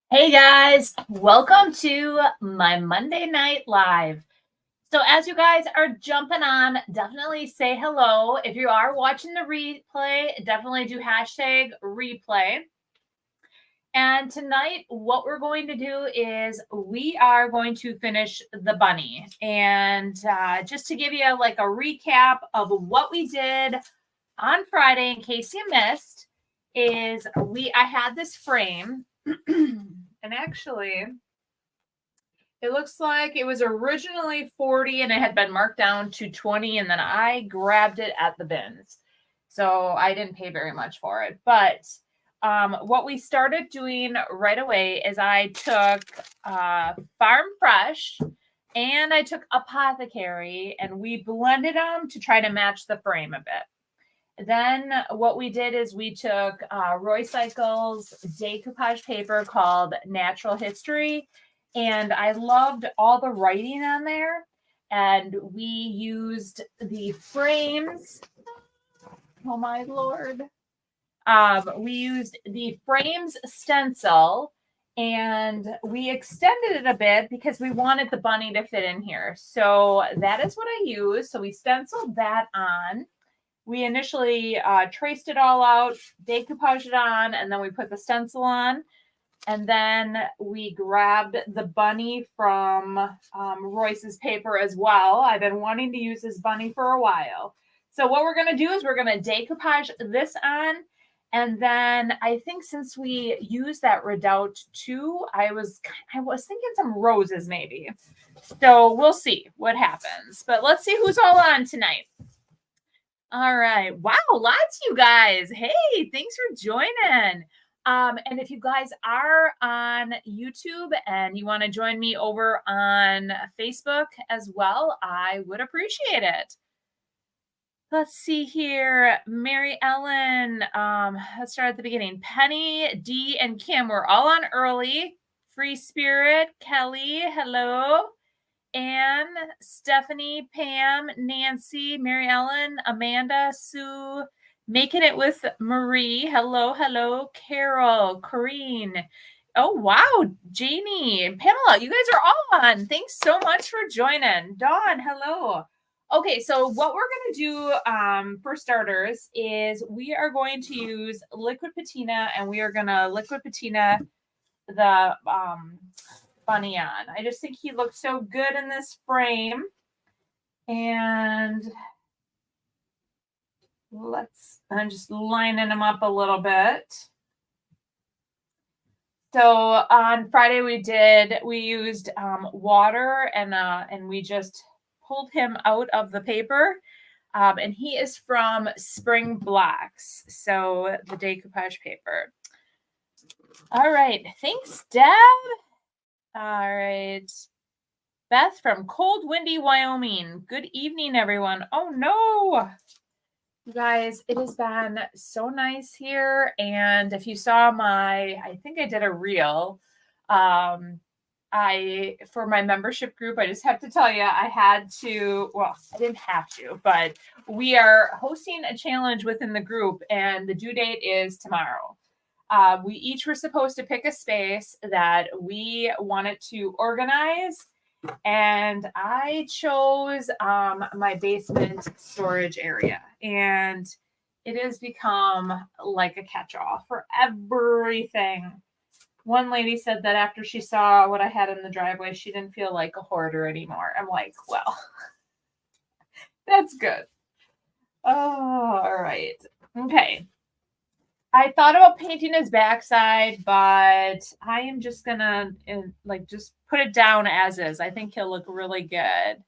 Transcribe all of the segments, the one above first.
Hey guys, welcome to my Monday Night Live. So, as you guys are jumping on, definitely say hello. If you are watching the replay, definitely do hashtag replay. And tonight, what we're going to do is we are going to finish the bunny. And just to give you like a recap of what we did on Friday, in case you missed, is I had this frame. And actually, it looks like it was originally 40 and it had been marked down to 20, and then I grabbed it at the bins. So I didn't pay very much for it. But what we started doing right away is I took Farm Fresh and I took Apothecary and we blended them to try to match the frame a bit. Then what we did is we took Roy Cycle's decoupage paper called Natural History, and I loved all the writing on there. And we used the frames. Oh my lord! We used the frames stencil, and we extended it a bit because we wanted the bunny to fit in here. So that is what I used. So we stenciled that on. We initially traced it all out, decoupaged it on, and then we put the stencil on. And then we grabbed the bunny from Royce's paper as well. I've been wanting to use this bunny for a while. So what we're going to do is we're going to decoupage this on. And then I think since we used that Redoubt too, I was thinking some roses maybe. So we'll see what happens. But let's see who's all on tonight. All right. Wow, lots you guys. Hey, thanks for joining. And if you guys are on YouTube and you want to join me over on Facebook as well, I would appreciate it. Let's see here. Mary Ellen. Let's start at the beginning. Penny, Dee, and Kim were all on early. Free Spirit, Kelly, hello. Anne, Stephanie, Pam, Nancy, Mary Ellen, Amanda, Sue, Making It with Marie. Hello, hello. Carol, Corrine. Oh, wow. Janie, Pamela, you guys are all on. Thanks so much for joining. Dawn, hello. Okay, so what we're going to do for starters is we are going to use liquid patina, and we are going to liquid patina the bunny on. I just think he looks so good in this frame. And I'm just lining him up a little bit. So on Friday we used water and we just pulled him out of the paper. And he is from Spring Blocks, so the decoupage paper. All right, thanks, Deb. All right. Beth from Cold Windy, Wyoming. Good evening, everyone. Oh, no. You guys, it has been so nice here. And if you saw I think I did a reel. For my membership group, I just have to tell you, I didn't have to, but we are hosting a challenge within the group, and the due date is tomorrow. We each were supposed to pick a space that we wanted to organize, and I chose my basement storage area, and it has become like a catch-all for everything. One lady said that after she saw what I had in the driveway, she didn't feel like a hoarder anymore. I'm like, well, that's good. Oh, all right. Okay. I thought about painting his backside, but I am just gonna just put it down as is. I think he'll look really good.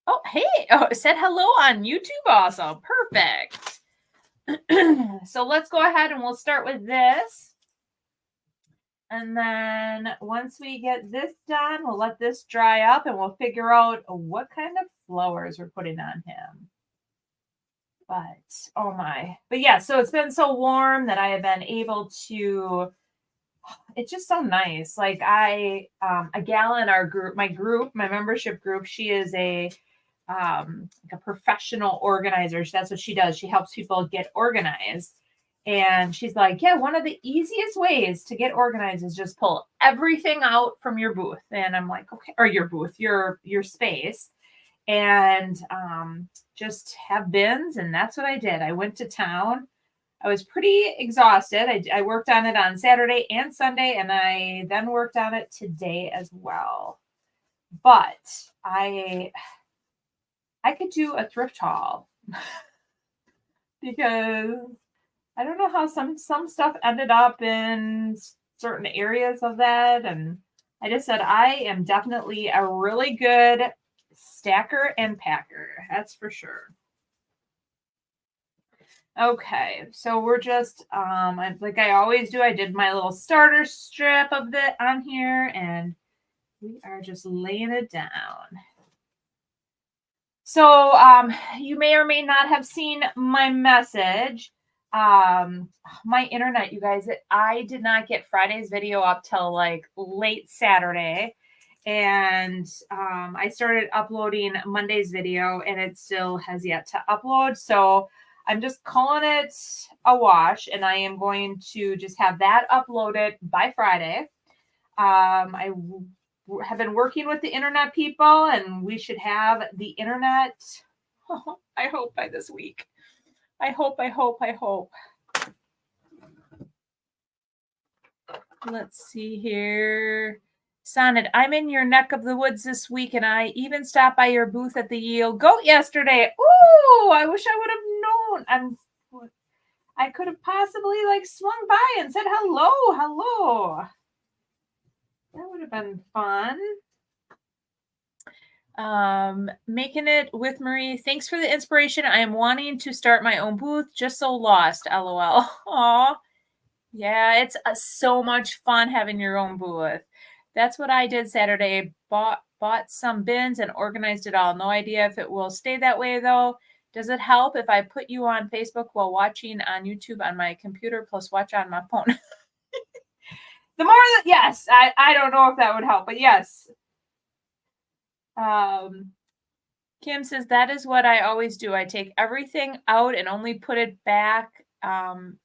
Oh, hey! Oh, it said hello on YouTube also. Perfect. So let's go ahead and we'll start with this. And then once we get this done, we'll let this dry up and we'll figure out what kind of flowers we're putting on him. But oh my, but yeah, so it's been so warm that I have been able to, it's just so nice. Like a gal in our group, my membership group, she is a professional organizer. That's what she does. She helps people get organized. And she's like, yeah, one of the easiest ways to get organized is just pull everything out from your booth. And I'm like, okay, or your booth, your space, and just have bins. And that's what I did. I went to town. I was pretty exhausted. I worked on it on Saturday and Sunday, and I then worked on it today as well. But I could do a thrift haul because I don't know how some stuff ended up in certain areas of that. And I just said, I am definitely a really good stacker and packer. That's for sure. Okay, so we're just, like I always do, I did my little starter strip of it on here, and we are just laying it down. So you may or may not have seen my message. My internet, you guys, I did not get Friday's video up till like late Saturday. And I started uploading Monday's video, and it still has yet to upload. So I'm just calling it a wash, and I am going to just have that uploaded by Friday. I have been working with the internet people, and we should have the internet, I hope, by this week. I hope. Let's see here. Sonnet, I'm in your neck of the woods this week, and I even stopped by your booth at the Yield Goat yesterday. Ooh, I wish I would have known. I could have possibly like swung by and said hello. That would have been fun. Making it with Marie. Thanks for the inspiration. I am wanting to start my own booth. Just so lost. LOL. Aw. Yeah, it's so much fun having your own booth. That's what I did Saturday. Bought some bins and organized it all. No idea if it will stay that way though. Does it help if I put you on Facebook while watching on YouTube on my computer plus watch on my phone? The more that, yes, I don't know if that would help, but yes. Kim says that is what I always do. I take everything out and only put it back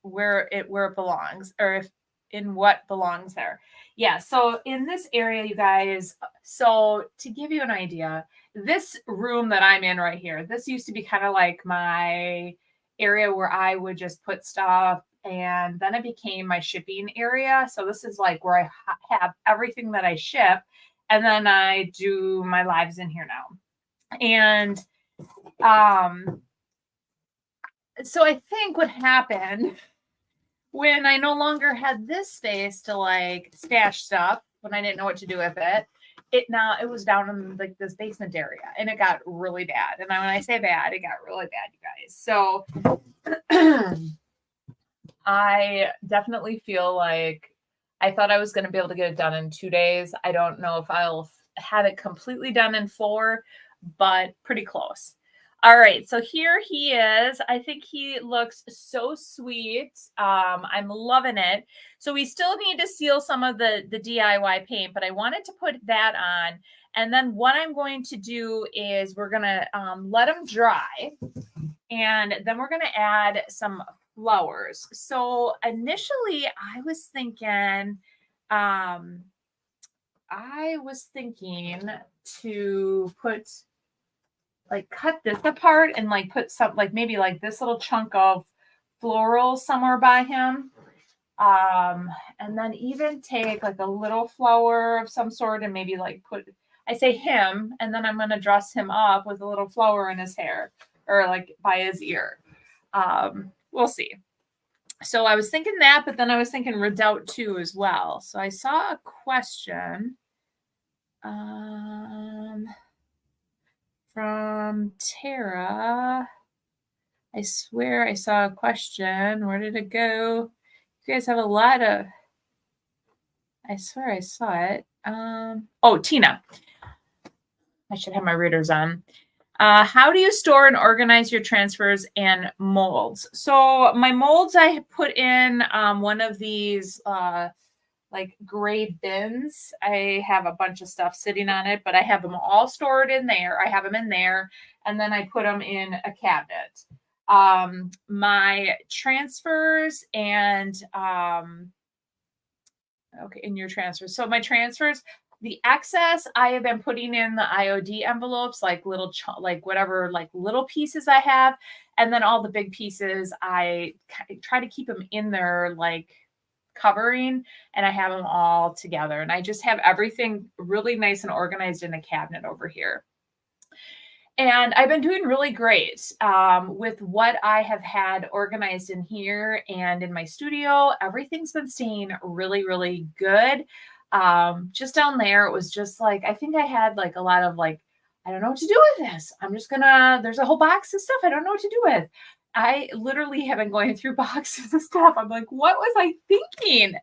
where it belongs, or if in what belongs there. Yeah, so in this area, you guys, so to give you an idea, this room that I'm in right here, this used to be kind of like my area where I would just put stuff, and then it became my shipping area. So this is like where I have everything that I ship, and then I do my lives in here now. And so I think what happened when I no longer had this space to like stash stuff, when I didn't know what to do with it, it was down in like this basement area, and it got really bad. And when I say bad, it got really bad, you guys. So I definitely feel like I thought I was going to be able to get it done in 2 days. I don't know if I'll have it completely done in 4, but pretty close. All right, so here he is. I think he looks so sweet. I'm loving it. So we still need to seal some of the DIY paint, but I wanted to put that on. And then what I'm going to do is we're going to let them dry. And then we're going to add some flowers. So initially I was thinking to put like cut this apart and like put some like maybe like this little chunk of floral somewhere by him. And then even take like a little flower of some sort and maybe like I say him, and then I'm going to dress him up with a little flower in his hair or like by his ear. We'll see. So I was thinking that, but then I was thinking redoubt too as well. So I saw a question from Tara. I swear I saw a question. Where did it go? You guys have a lot of... I swear I saw it. Oh, Tina. I should have my readers on. How do you store and organize your transfers and molds? So my molds, I put in one of these like gray bins. I have a bunch of stuff sitting on it, but I have them all stored in there. I have them in there, and then I put them in a cabinet. my transfers and okay, in your transfers. So my transfers, the excess I have been putting in the IOD envelopes, like little, like whatever, like little pieces I have. And then all the big pieces, I try to keep them in there, like covering, and I have them all together. And I just have everything really nice and organized in a cabinet over here. And I've been doing really great with what I have had organized in here and in my studio. Everything's been staying really, really good. Just down there, it was just like, I think I had like a lot of like, I don't know what to do with this. I'm just gonna, there's a whole box of stuff I don't know what to do with. I literally have been going through boxes of stuff. I'm like, what was I thinking?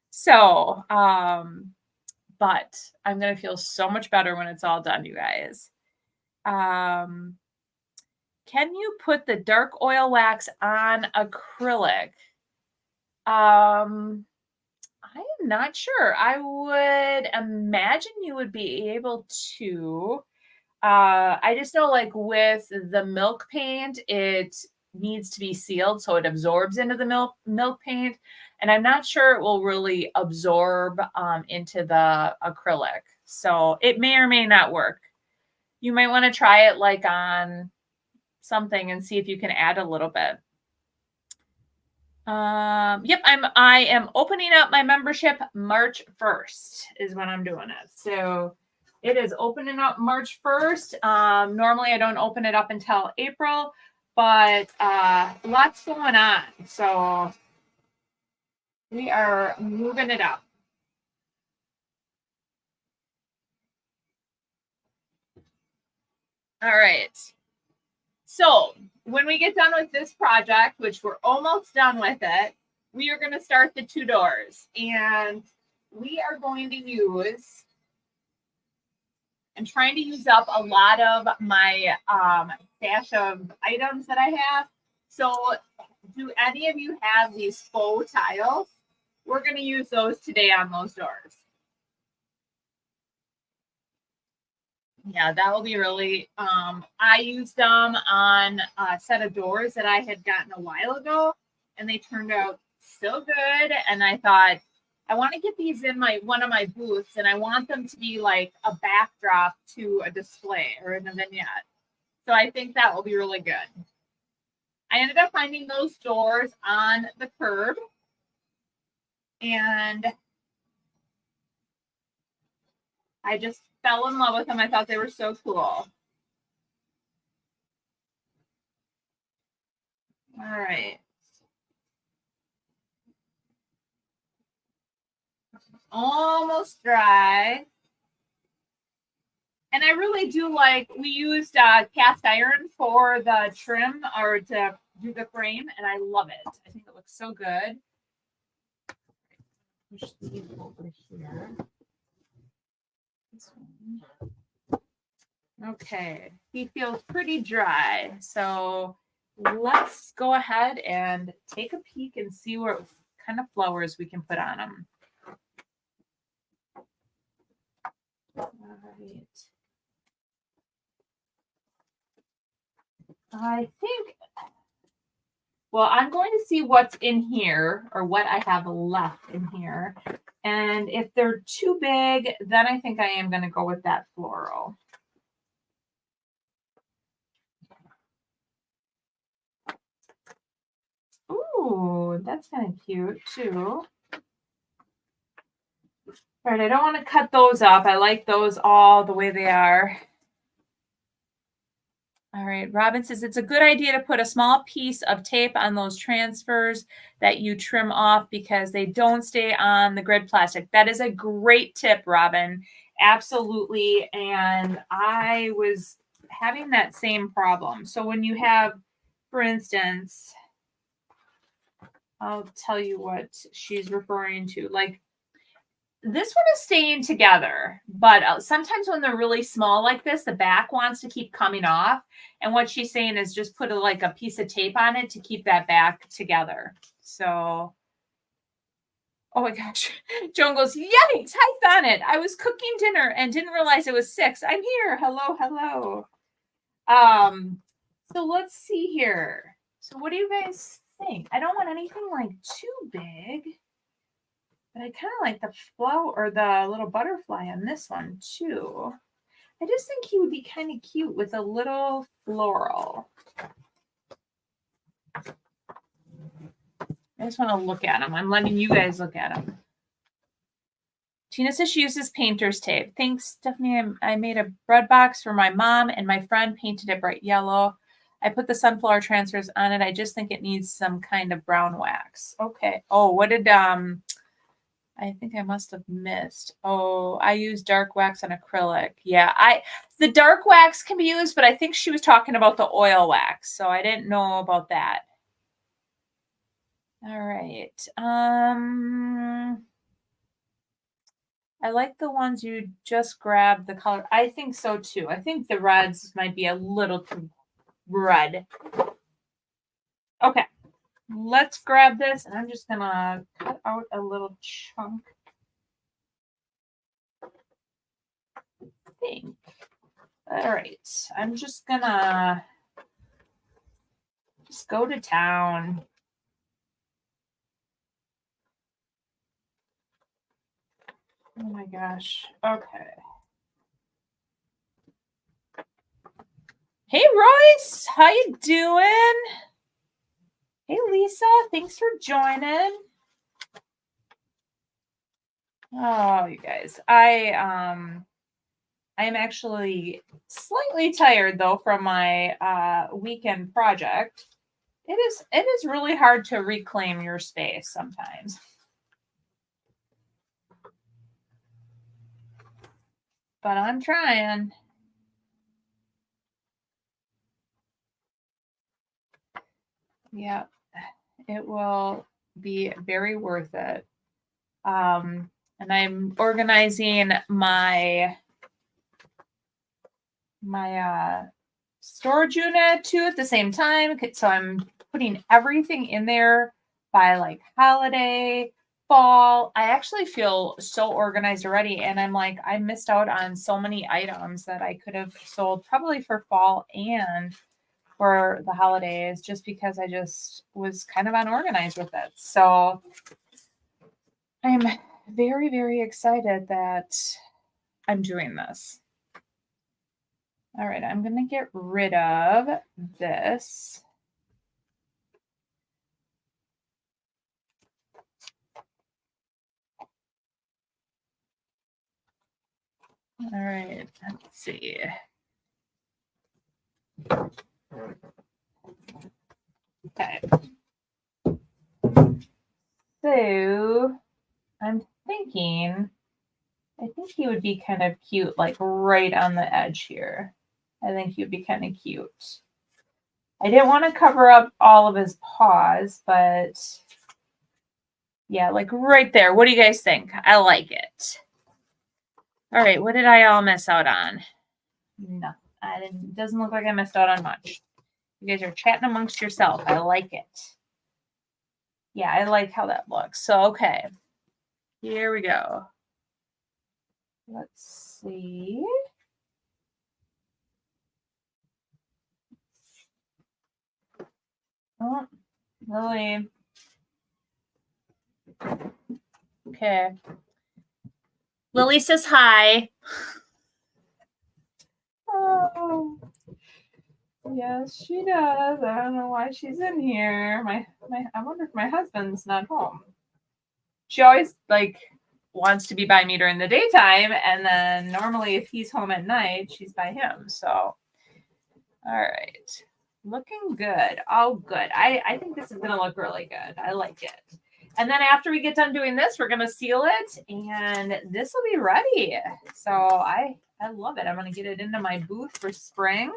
So, but I'm gonna feel so much better when it's all done, you guys. Can you put the dark oil wax on acrylic? I am not sure. I would imagine you would be able to. I just know like with the milk paint, it needs to be sealed so it absorbs into the milk paint. And I'm not sure it will really absorb into the acrylic. So it may or may not work. You might want to try it like on something and see if you can add a little bit. Yep, I am opening up my membership March 1st is when I'm doing it. So it is opening up March 1st. Normally I don't open it up until April, but lots going on. So we are moving it up. All right. So when we get done with this project, which we're almost done with it, we are going to start the 2 doors. And we are going to use, I'm trying to use up a lot of my stash of items that I have. So do any of you have these faux tiles? We're going to use those today on those doors. Yeah, that will be really, I used them on a set of doors that I had gotten a while ago, and they turned out so good. And I thought, I want to get these in one of my booths, and I want them to be like a backdrop to a display or in a vignette. So I think that will be really good. I ended up finding those doors on the curb, and I just fell in love with them. I thought they were so cool. All right. Almost dry. And I really do like, we used cast iron for the trim or to do the frame, and I love it. I think it looks so good. Push these over here. This one. Okay, he feels pretty dry. So let's go ahead and take a peek and see what kind of flowers we can put on them. All right. I think, well, I'm going to see what's in here or what I have left in here. And if they're too big, then I think I am going to go with that floral. Ooh, that's kind of cute too. All right, I don't want to cut those up. I like those all the way they are. All right, Robin says it's a good idea to put a small piece of tape on those transfers that you trim off because they don't stay on the grid plastic. That is a great tip, Robin. Absolutely. And I was having that same problem. So when you have, for instance, I'll tell you what she's referring to. Like this one is staying together, but sometimes when they're really small like this, the back wants to keep coming off. And what she's saying is just put like a piece of tape on it to keep that back together. So, oh my gosh. Joan goes, yikes, I found it. I was cooking dinner and didn't realize it was 6. I'm here. Hello, hello. So let's see here. So what do you guys think? I don't want anything like too big, but I kind of like the flower or the little butterfly on this one too. I just think he would be kind of cute with a little floral. I just want to look at him. I'm letting you guys look at him. Tina says she uses painter's tape. Thanks, Stephanie. I made a bread box for my mom and my friend painted it bright yellow. I put the sunflower transfers on it. I just think it needs some kind of brown wax. Okay. Oh, what did I think I must have missed. Oh, I use dark wax on acrylic. Yeah, the dark wax can be used, but I think she was talking about the oil wax, so I didn't know about that. All right. I like the ones you just grab the color. I think so too. I think the reds might be a little too red. Okay, let's grab this, and I'm just gonna cut out a little chunk. I think. All right, I'm just gonna just go to town. Oh my gosh. Okay. Hey Royce, how you doing? Hey Lisa, thanks for joining. Oh, you guys. I am actually slightly tired though from my weekend project. It is really hard to reclaim your space sometimes. But I'm trying. Yeah, it will be very worth it. And I'm organizing my storage unit too at the same time. So I'm putting everything in there by like holiday, fall. I actually feel so organized already. And I'm like, I missed out on so many items that I could have sold probably for fall and for the holidays just because I just was kind of unorganized with it. So I'm very, very excited that I'm doing this. All right, I'm going to get rid of this. All right, let's see. Okay. So I'm thinking, I think he would be kind of cute, like right on the edge here. I think he would be kind of cute. I didn't want to cover up all of his paws, but yeah, like right there. What do you guys think? I like it. All right, what did I all miss out on? No, I didn't. It doesn't look like I missed out on much. You guys are chatting amongst yourself. I like it. Yeah, I like how that looks. So, okay. Here we go. Let's see. Oh, Lily. Okay. Lily says hi. Oh, yes, she does. I don't know why she's in here. I wonder if my husband's not home. She always like wants to be by me during the daytime, and then normally if he's home at night, she's by him. So, all right, looking good. Oh, good. I think this is gonna look really good. I like it. And then after we get done doing this, we're gonna seal it, and this will be ready. So I love it. I'm gonna get it into my booth for spring.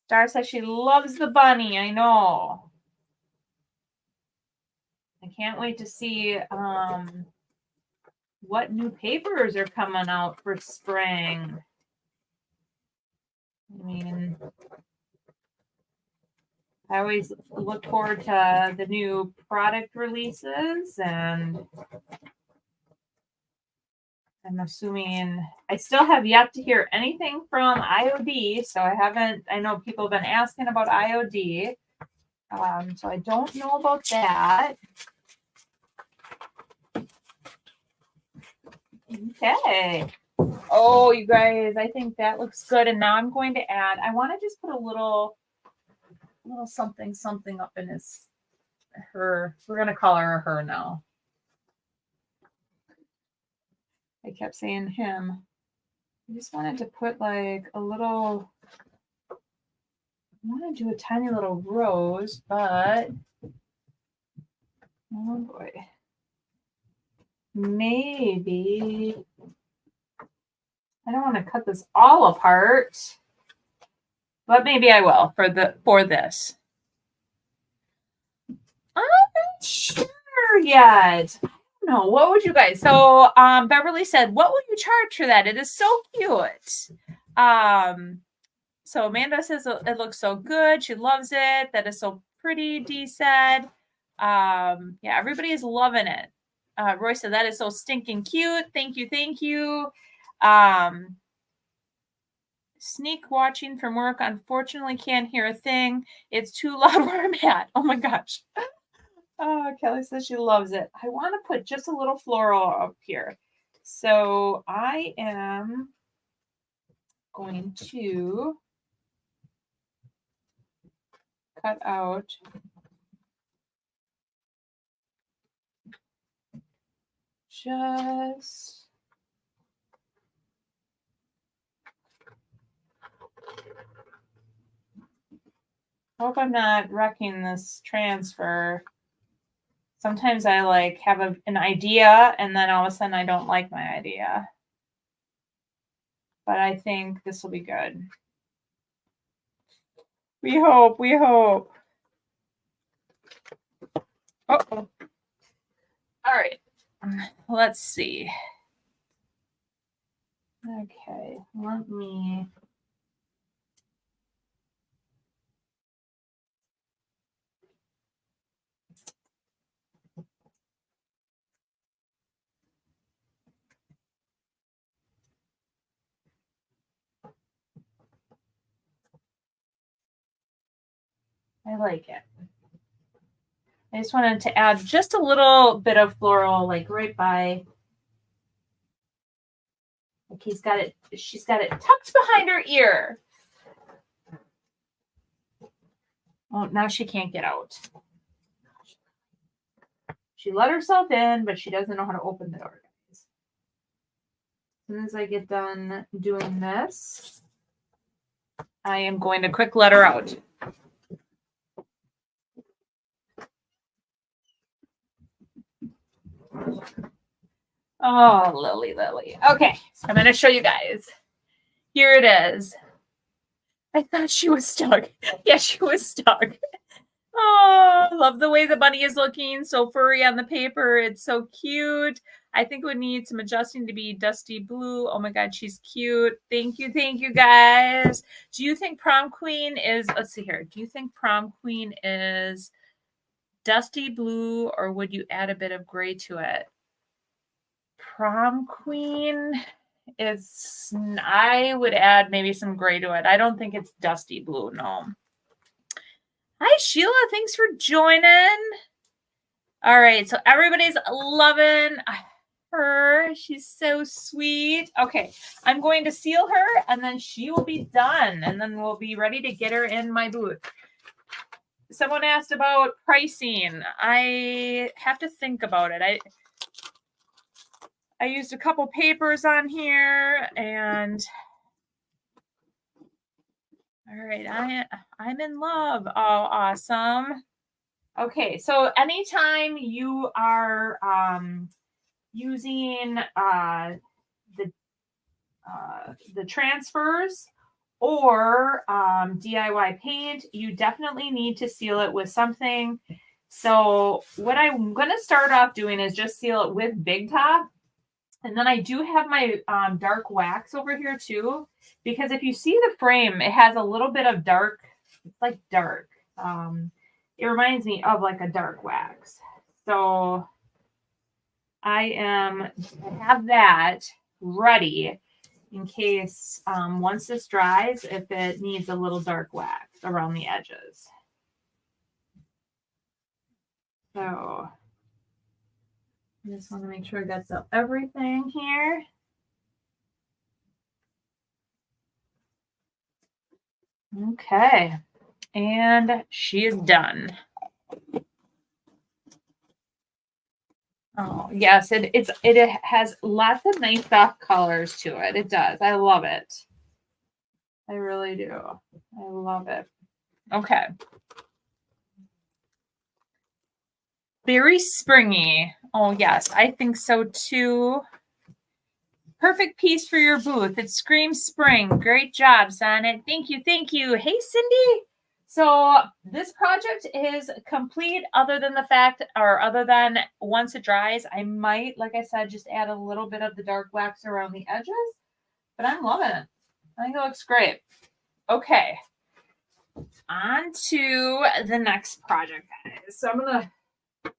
Star says she loves the bunny. I know. I can't wait to see what new papers are coming out for spring. I mean, I always look forward to the new product releases, and I'm assuming I still have yet to hear anything from IOD. So I know people have been asking about IOD. So I don't know about that. Okay. Oh, you guys, I think that looks good. And now I'm going to add, I want to just put a little something up in her. We're going to call her now. I kept saying him. I just wanted to put like a little, I want to do a tiny little rose, but oh boy. Maybe I don't want to cut this all apart, but maybe I will for this. I'm not sure yet. I don't know. What would you guys? So Beverly said, what will you charge for that? It is so cute. So Amanda says it looks so good. She loves it. That is so pretty, Dee said. Yeah, everybody is loving it. Roy said, that is so stinking cute. Thank you, thank you. Sneak watching from work. Unfortunately, can't hear a thing. It's too loud where I'm at. Oh my gosh. Oh, Kelly says she loves it. I want to put just a little floral up here. So I am going to cut out just hope I'm not wrecking this transfer. Sometimes I like have an idea and then all of a sudden I don't like my idea. But I think this will be good. We hope, we hope. Uh-oh. All right. Let's see. Okay, let me. I like it. I just wanted to add just a little bit of floral, like right by. Like she's got it tucked behind her ear. Oh, now she can't get out. She let herself in, but she doesn't know how to open the door, guys. As soon as I get done doing this, I am going to quick let her out. Oh, Lily. Okay, so I'm going to show you guys. Here it is. I thought she was stuck. Yeah, she was stuck. Oh, I love the way the bunny is looking. So furry on the paper. It's so cute. I think it would need some adjusting to be dusty blue. Oh my God, she's cute. Thank you, guys. Do you think Prom Queen is, let's see here. Do you think Prom Queen is dusty blue or would you add a bit of gray to it? Prom Queen is, I would add maybe some gray to it. I don't think it's dusty blue, no. Hi, Sheila. Thanks for joining. All right. So everybody's loving her. She's so sweet. Okay. I'm going to seal her and then she will be done. And then we'll be ready to get her in my booth. Someone asked about pricing. I have to think about it. I used a couple papers on here and all right, I'm in love. Oh, awesome. Okay, so anytime you are using the transfers or DIY paint, you definitely need to seal it with something. So what I'm going to start off doing is just seal it with Big Top. And then I do have my dark wax over here too, because if you see the frame, it has a little bit of dark, it's like dark. It reminds me of like a dark wax. So I have that. ready in case once this dries, if it needs a little dark wax around the edges. So I just want to make sure I got everything here. Okay. And she is done. Oh, yes, it has lots of nice soft colors to it. It does. I love it. I really do. I love it. Okay. Very springy. Oh, yes, I think so too. Perfect piece for your booth. It screams spring. Great job, Sonnet. Thank you. Thank you. Hey, Cindy. So this project is complete other than the fact, or other than once it dries, I might, like I said, just add a little bit of the dark wax around the edges, but I'm loving it. I think it looks great. Okay. On to the next project, guys. So I'm going to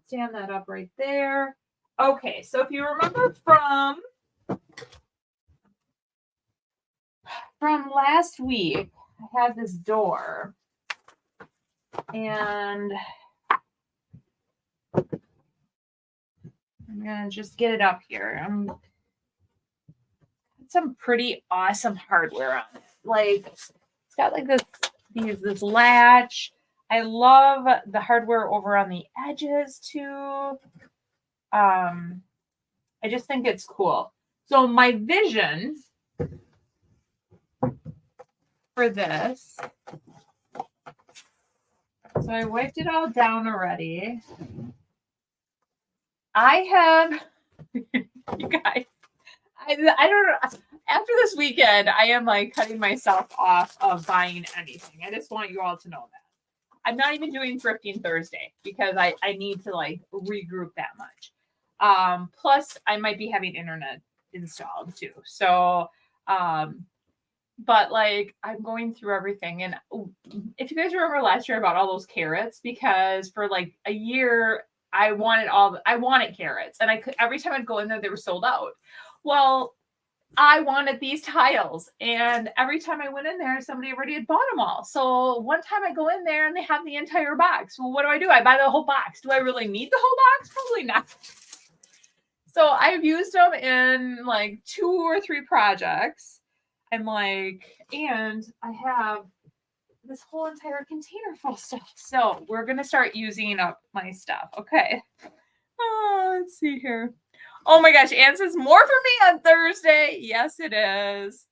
stand that up right there. Okay. So if you remember from last week, I had this door and I'm going to just get it up here. Some pretty awesome hardware on it. Like it's got like this latch. I love the hardware over on the edges too. I just think it's cool. So my vision for this, so I wiped it all down already. I have, you guys, I don't know. After this weekend, I am like cutting myself off of buying anything. I just want you all to know that. I'm not even doing thrifting Thursday because I need to like regroup that much. Plus I might be having internet installed too. So, but like I'm going through everything. And if you guys remember last year about all those carrots, because for like a year, I wanted carrots and every time I'd go in there, they were sold out. Well, I wanted these tiles, and every time I went in there, somebody already had bought them all. So one time I go in there and they have the entire box. Well, what do? I buy the whole box. Do I really need the whole box? Probably not. So I've used them in like 2 or 3 projects. And I have this whole entire container full of stuff. So we're going to start using up my stuff. Okay. Oh, let's see here. Oh my gosh, Anne says more for me on Thursday. Yes, it is.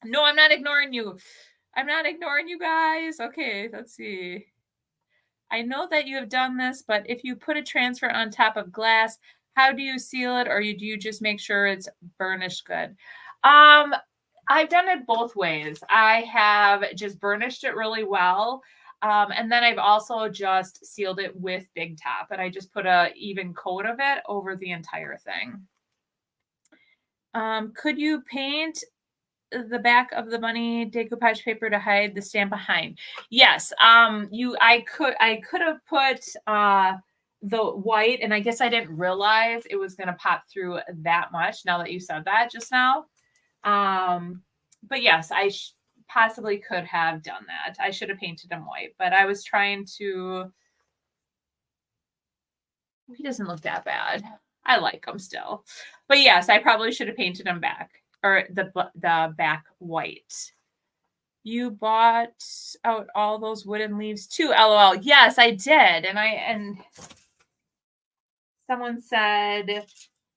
No, I'm not ignoring you. I'm not ignoring you guys. Okay, let's see. I know that you have done this, but if you put a transfer on top of glass, how do you seal it, or do you just make sure it's burnished good? I've done it both ways. I have just burnished it really well. And then I've also just sealed it with Big Top, and I just put a even coat of it over the entire thing. Could you paint the back of the money decoupage paper to hide the stamp behind? Yes. I could have put the white, and I guess I didn't realize it was going to pop through that much now that you said that just now. But yes, I possibly could have done that. I should have painted him white, but I was trying to. He doesn't look that bad. I like him still, but yes, I probably should have painted him back, or the back white. You bought out all those wooden leaves too, LOL. Yes, I did, and someone said,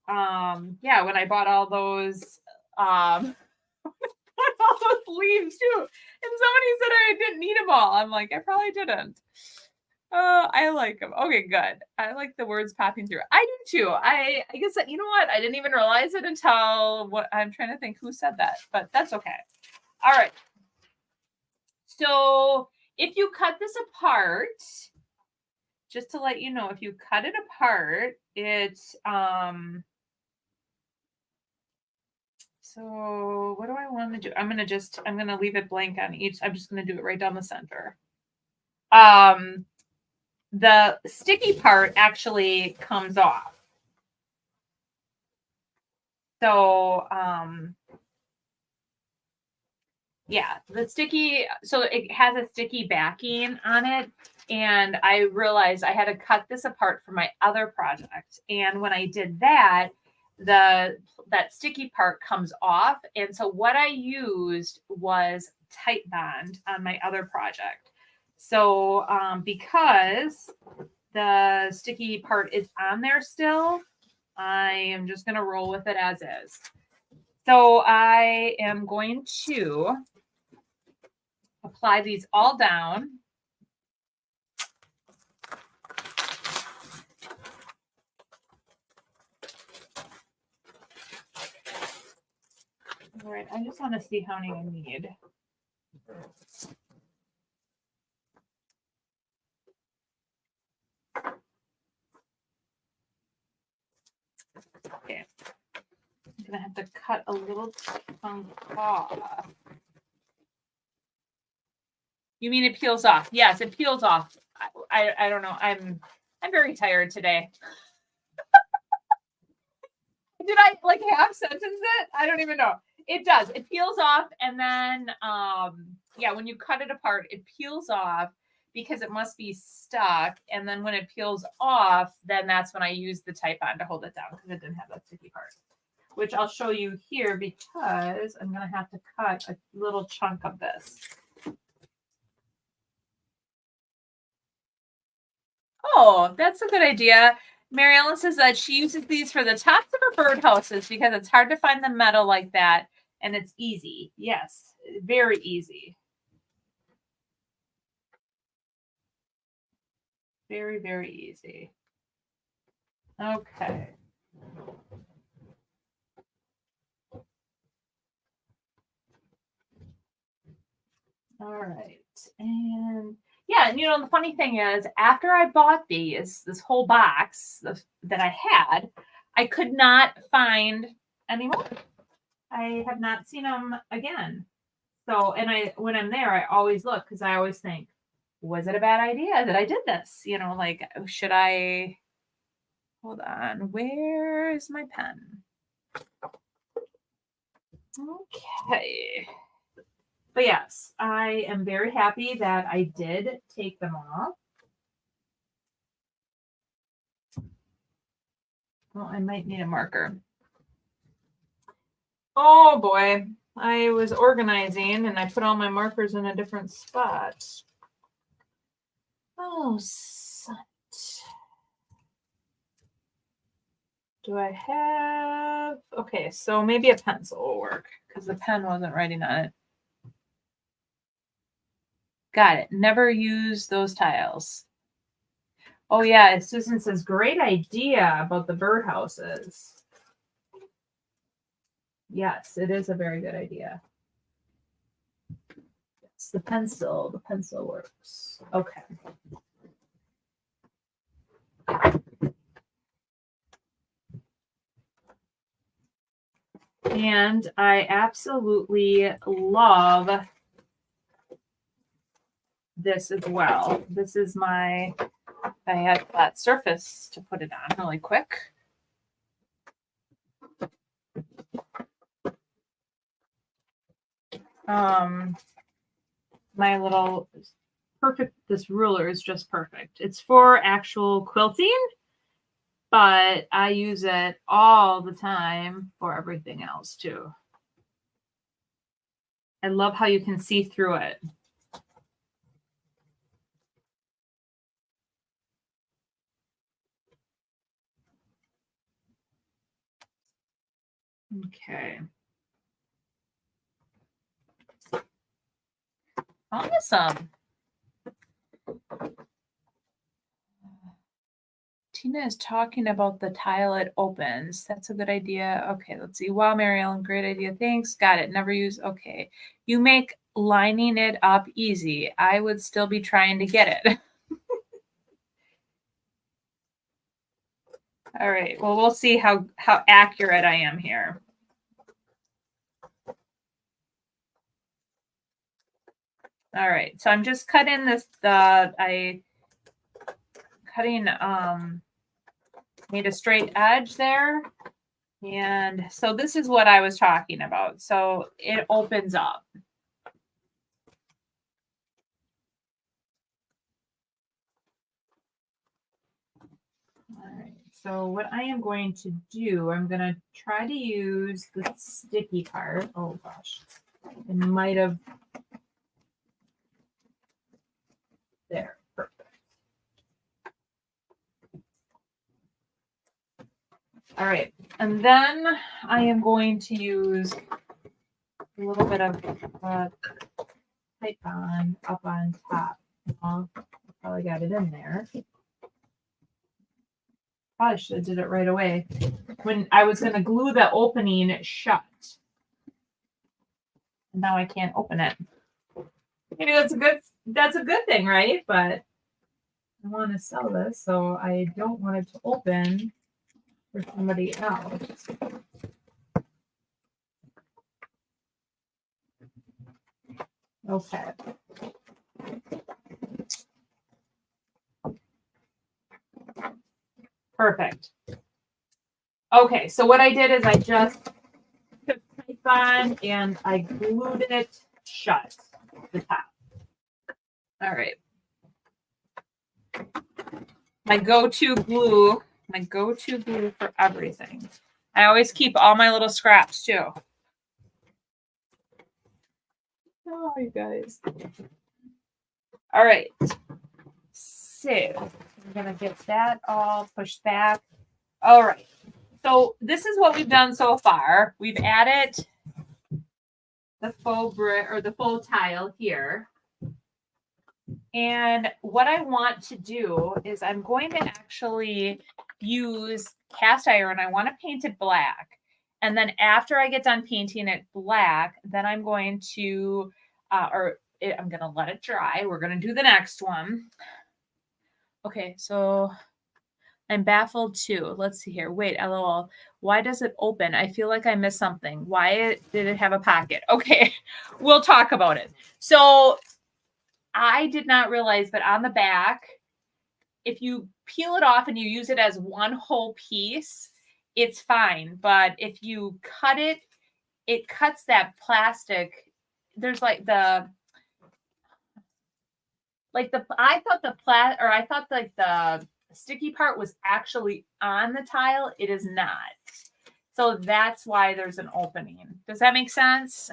yeah, when I bought all those, all those leaves too. And somebody said I didn't need them all. I'm like, I probably didn't. I like them. Okay, good. I like the words popping through. I do too. I guess that, you know what? I didn't even realize it until what I'm trying to think who said that, but that's okay. All right. So if you cut this apart, just to let you know, if you cut it apart, it's so what do I want to do? I'm going to leave it blank on each. I'm just going to do it right down the center. The sticky part actually comes off. So, yeah, the sticky, so it has a sticky backing on it. And I realized I had to cut this apart for my other project. And when I did that, that sticky part comes off. And so what I used was Tight Bond on my other project. So because the sticky part is on there still, I am just going to roll with it as is. So I am going to apply these all down. All right, I just want to see how many I need. Okay. I'm gonna have to cut a little chunk off. You mean it peels off? Yes, it peels off. I don't know. I'm very tired today. Did I like half sentence it? I don't even know. It does. It peels off, and then yeah, when you cut it apart, it peels off because it must be stuck. And then when it peels off, then that's when I use the Tight Bond to hold it down because it didn't have that sticky part. Which I'll show you here because I'm gonna have to cut a little chunk of this. Oh, that's a good idea. Mary Ellen says that she uses these for the tops of her birdhouses because it's hard to find the metal like that, and it's easy. Yes, very easy. Very, very easy. Okay. All right. And yeah, and you know, the funny thing is, after I bought this whole box that I had, I could not find any more. I have not seen them again. So, and when I'm there, I always look because I always think, was it a bad idea that I did this? You know, like, should I? Hold on, where is my pen? Okay. But yes, I am very happy that I did take them off. Well, I might need a marker. Oh boy, I was organizing and I put all my markers in a different spot. Oh, do I have? Okay, so maybe a pencil will work because the pen wasn't writing on it. Got it. Never use those tiles. Oh yeah, Susan says, great idea about the birdhouses. Yes, it is a very good idea. It's the pencil works. Okay. And I absolutely love this as well. This is I had that surface to put it on really quick. My little perfect, this ruler is just perfect. It's for actual quilting, but I use it all the time for everything else too. I love how you can see through it. Okay. Awesome. Tina is talking about the tile it opens. That's a good idea. Okay, let's see. Wow, Mary Ellen, great idea. Thanks. Got it. Never use. Okay. You make lining it up easy. I would still be trying to get it. All right. Well, we'll see how accurate I am here. All right. So I'm just cutting this, made a straight edge there. And so this is what I was talking about. So it opens up. All right. So what I am going to do, I'm going to try to use the sticky part. Oh gosh, it might have. There. Perfect. All right. And then I am going to use a little bit of tight bond up on top. I probably got it in there. Probably should have did it right away when I was going to glue the opening shut. And now I can't open it. Maybe that's a good thing, right? But I want to sell this, so I don't want it to open for somebody else. Okay. Perfect. Okay, so what I did is I just took tape on and I glued it shut, the top. All right. My go-to glue for everything. I always keep all my little scraps too. Oh, you guys. All right. So I'm going to get that all pushed back. All right. So this is what we've done so far. We've added the faux brick or the faux tile here. And what I want to do is I'm going to actually use cast iron. I want to paint it black. And then after I get done painting it black, then I'm going to, I'm going to let it dry. We're going to do the next one. Okay, so I'm baffled too. Let's see here. Wait, LOL. Why does it open? I feel like I missed something. Why did it have a pocket? Okay, we'll talk about it. So I did not realize, but on the back, if you peel it off and you use it as one whole piece, it's fine. But if you cut it, it cuts that plastic. There's I thought the sticky part was actually on the tile. It is not. So that's why there's an opening. Does that make sense?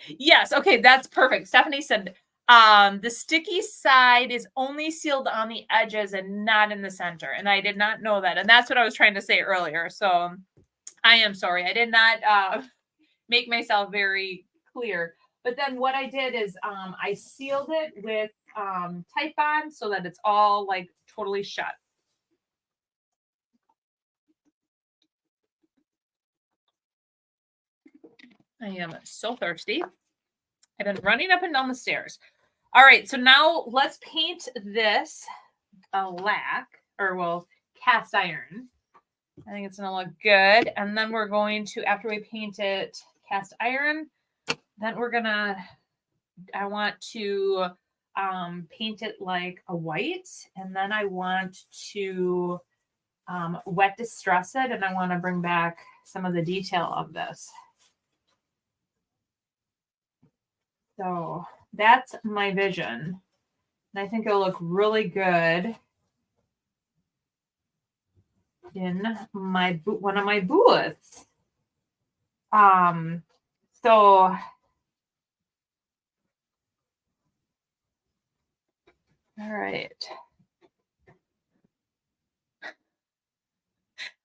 Yes. Okay. That's perfect. Stephanie said the sticky side is only sealed on the edges and not in the center. And I did not know that. And that's what I was trying to say earlier. So I am sorry. I did not make myself very clear. But then what I did is I sealed it with Type Bond so that it's all like totally shut. I am so thirsty. I've been running up and down the stairs. All right, so now let's paint this black, or well, cast iron. I think it's gonna look good. And then we're going to, after we paint it cast iron, then I want to paint it like a white, and then I want to wet distress it, and I want to bring back some of the detail of this. So that's my vision. And I think it'll look really good in my one of my booths. So all right.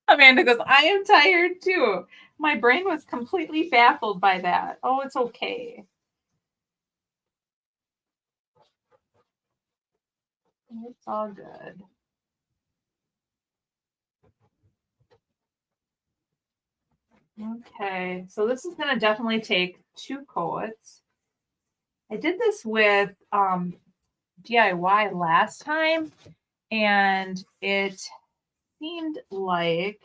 Amanda goes, I am tired too. My brain was completely baffled by that. Oh, it's okay. It's all good. Okay, so this is going to definitely take 2 coats. I did this with DIY last time, and it seemed like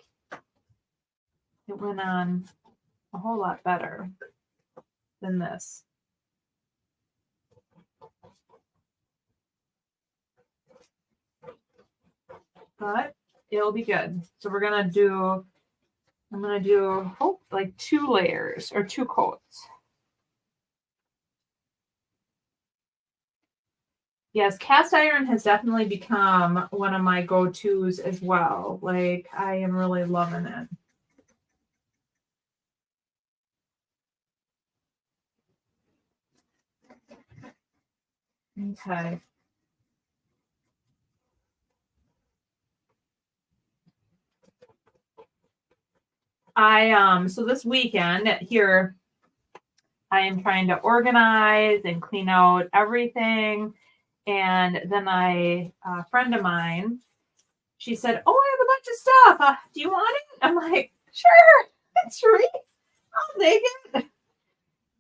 it went on a whole lot better than this. But It'll be good. So we're going to do, I'm going to do like 2 layers or 2 coats. Yes, cast iron has definitely become one of my go-tos as well. Like, I am really loving it. Okay. So this weekend here, I am trying to organize and clean out everything. And then a friend of mine, she said, "Oh, I have a bunch of stuff. Do you want it?" I'm like, "Sure, that's right. I'll take it."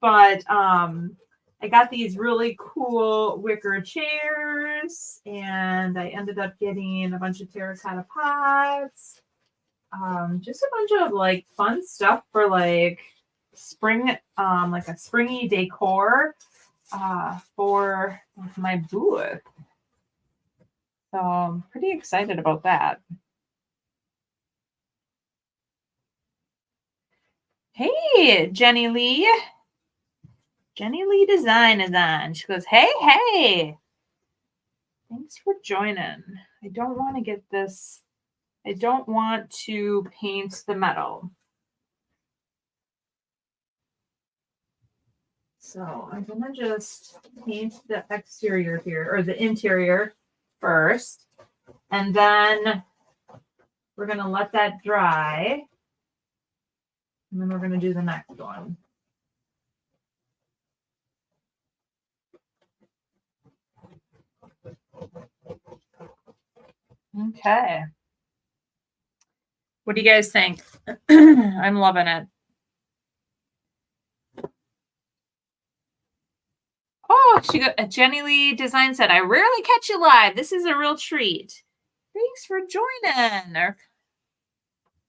But I got these really cool wicker chairs, and I ended up getting a bunch of terracotta pots. Just a bunch of like fun stuff for like spring, like a springy decor for my booth. So I'm pretty excited about that. Hey, Jenny Lee. Jenny Lee Design is on. She goes, "Hey, hey. Thanks for joining. I don't want to get this. I don't want to paint the metal. So I'm going to just paint the exterior here, or the interior first. And then we're going to let that dry. And then we're going to do the next one. Okay. What do you guys think? I'm loving it. Oh, Jenny Lee Design said, "I rarely catch you live. This is a real treat. Thanks for joining." Or,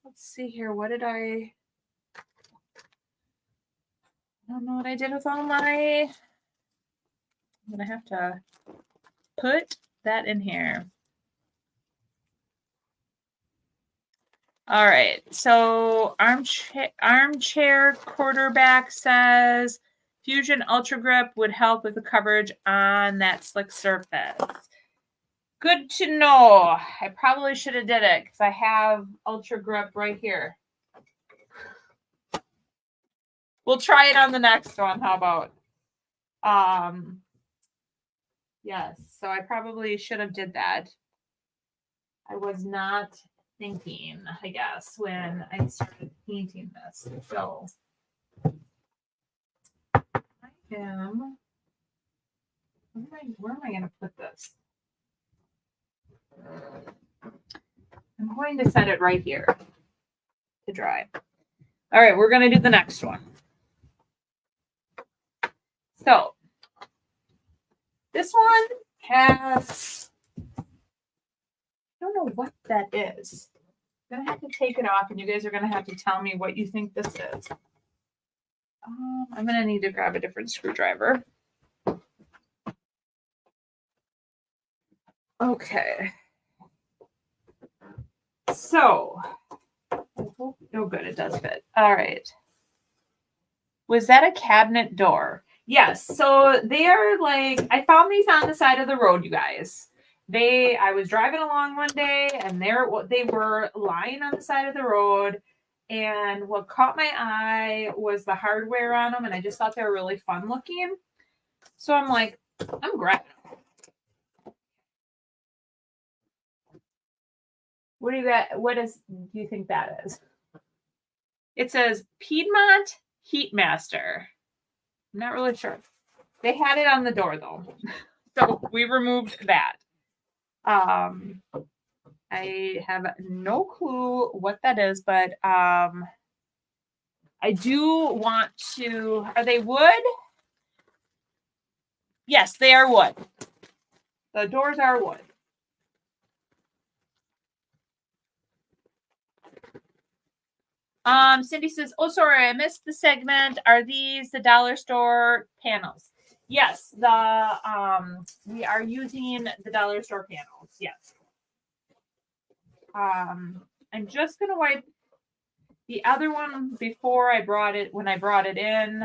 let's see here. What did I don't know what I did with all my. I'm going to have to put that in here. All right. So armchair quarterback says Fusion Ultra Grip would help with the coverage on that slick surface. Good to know. I probably should have did it because I have Ultra Grip right here. We'll try it on the next one. How about? Yes. So I probably should have did that. I was not thinking, I guess, when I started painting this. So I am. Where am I going to put this? I'm going to set it right here to dry. All right, we're going to do the next one. So this one has, I don't know what that is. I'm going to have to take it off, and you guys are going to have to tell me what you think this is. I'm going to need to grab a different screwdriver. Okay. So, oh, good, it does fit. All right. Was that a cabinet door? Yes. So they are like, I found these on the side of the road, you guys. I was driving along one day, and they were lying on the side of the road. And what caught my eye was the hardware on them, and I just thought they were really fun looking. So I'm like, I'm grabbing them. What do you got? Do you think that is? It says Piedmont Heatmaster. I'm not really sure. They had it on the door though. So we removed that. I have no clue what that is, but I do want to. Are they wood? Yes, they are wood. The doors are wood. Cindy says, "Oh, sorry, I missed the segment. Are these the dollar store panels?" Yes, we are using the dollar store panels. Yes. I'm just going to wipe the other one before I brought it, when I brought it in.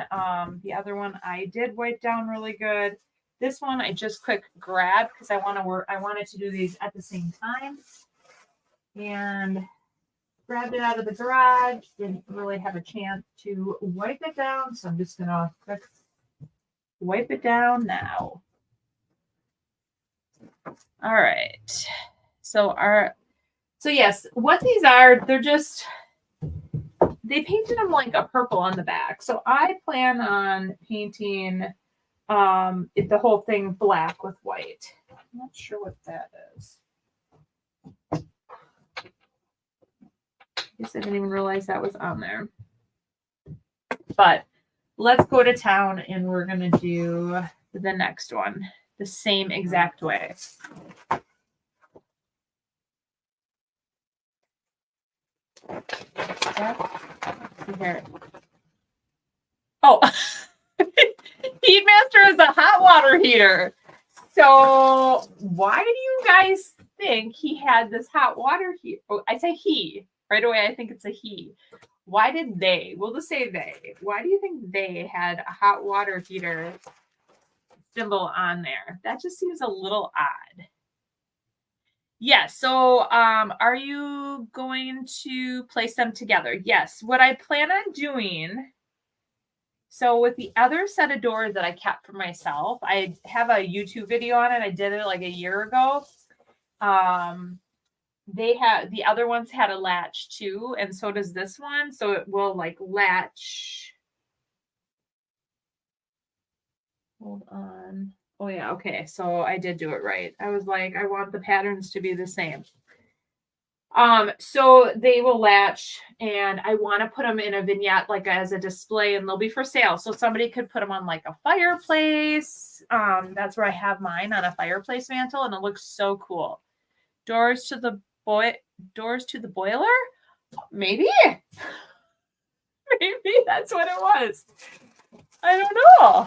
The other one I did wipe down really good. This one I just quick grabbed because I wanted to do these at the same time. And grabbed it out of the garage. Didn't really have a chance to wipe it down. So I'm just going to quick wipe it down now. All right. So yes, what these are, they painted them like a purple on the back. So I plan on painting the whole thing black with white. I'm not sure what that is. I guess I didn't even realize that was on there. But let's go to town and we're going to do the next one the same exact way. Here. Oh, Heatmaster is a hot water heater. So why do you guys think he had this hot water heater? Oh, I say he. Right away, I think it's a he. Why did they? We'll just say they. Why do you think they had a hot water heater symbol on there? That just seems a little odd. Yes. So are you going to place them together? Yes. What I plan on doing, so with the other set of doors that I kept for myself, I have a YouTube video on it. I did it like a year ago. The other ones had a latch too, and so does this one. So it will like latch. Hold on. Oh yeah, okay. So I did do it right. I was like, I want the patterns to be the same. So they will latch, and I want to put them in a vignette, like as a display, and they'll be for sale. So somebody could put them on like a fireplace. That's where I have mine, on a fireplace mantle, and it looks so cool. Doors to the boiler? Maybe. Maybe that's what it was. I don't know.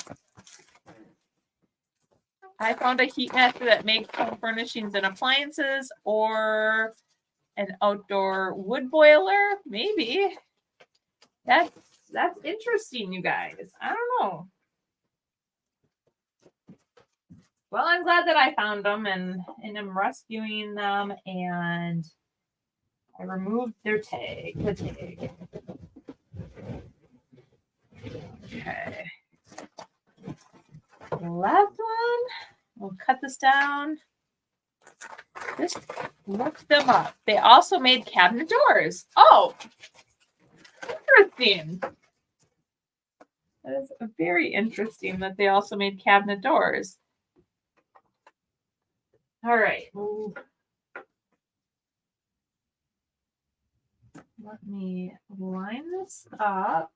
I found a heat master that makes home furnishings and appliances, or an outdoor wood boiler. Maybe. That's interesting, you guys. I don't know. Well, I'm glad that I found them and I'm rescuing them, and I removed their tag. The tag. Okay. The last one. We'll cut this down. Just look them up. They also made cabinet doors. Oh, interesting. That is very interesting that they also made cabinet doors. All right. Ooh. Let me line this up.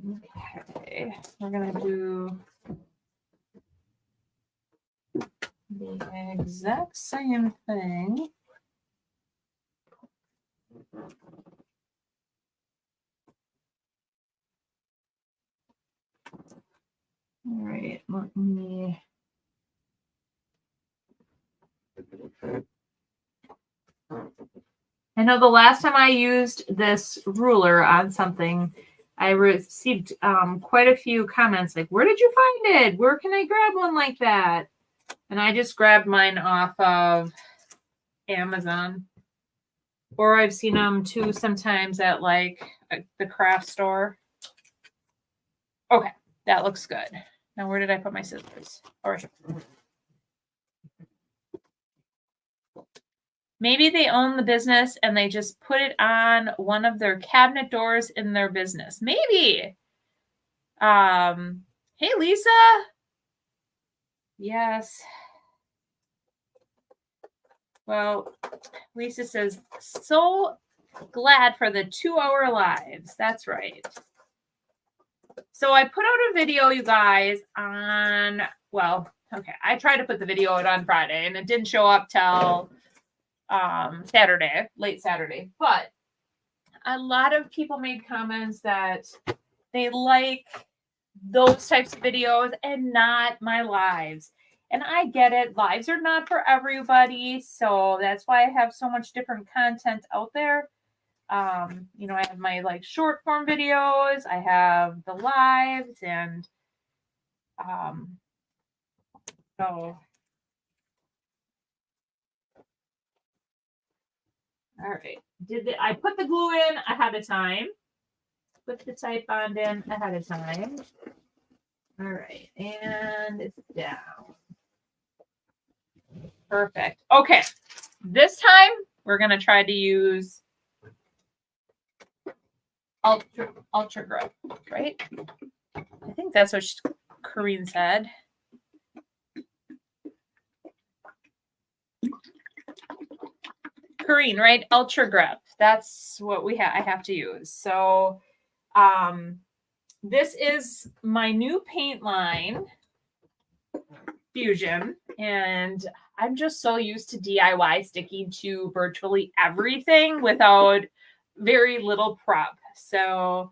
Okay, we're going to do the exact same thing. All right, let me. I know the last time I used this ruler on something, I received quite a few comments like, where did you find it? Where can I grab one like that? And I just grabbed mine off of Amazon. Or I've seen them too sometimes at like the craft store. Okay, that looks good. Now, where did I put my scissors? All right. Maybe they own the business and they just put it on one of their cabinet doors in their business. Maybe. Hey, Lisa. Yes. Well, Lisa says, so glad for the 2-hour lives. That's right. So I put out a video, you guys, on, well, okay, I tried to put the video out on Friday and it didn't show up till Saturday, late Saturday. But a lot of people made comments that they like those types of videos and not my lives. And I get it. Lives are not for everybody. So that's why I have so much different content out there. You know, I have my like short form videos, I have the lives, and so all right. I put the glue in ahead of time? Put the type bond in ahead of time. All right, and it's down. Perfect. Okay, this time we're gonna try to use ultra grip, right? I think that's what Corrine said. Corrine, right? Ultra grip. That's what I have to use. So this is my new paint line, Fusion, and I'm just so used to DIY sticking to virtually everything without very little prep. So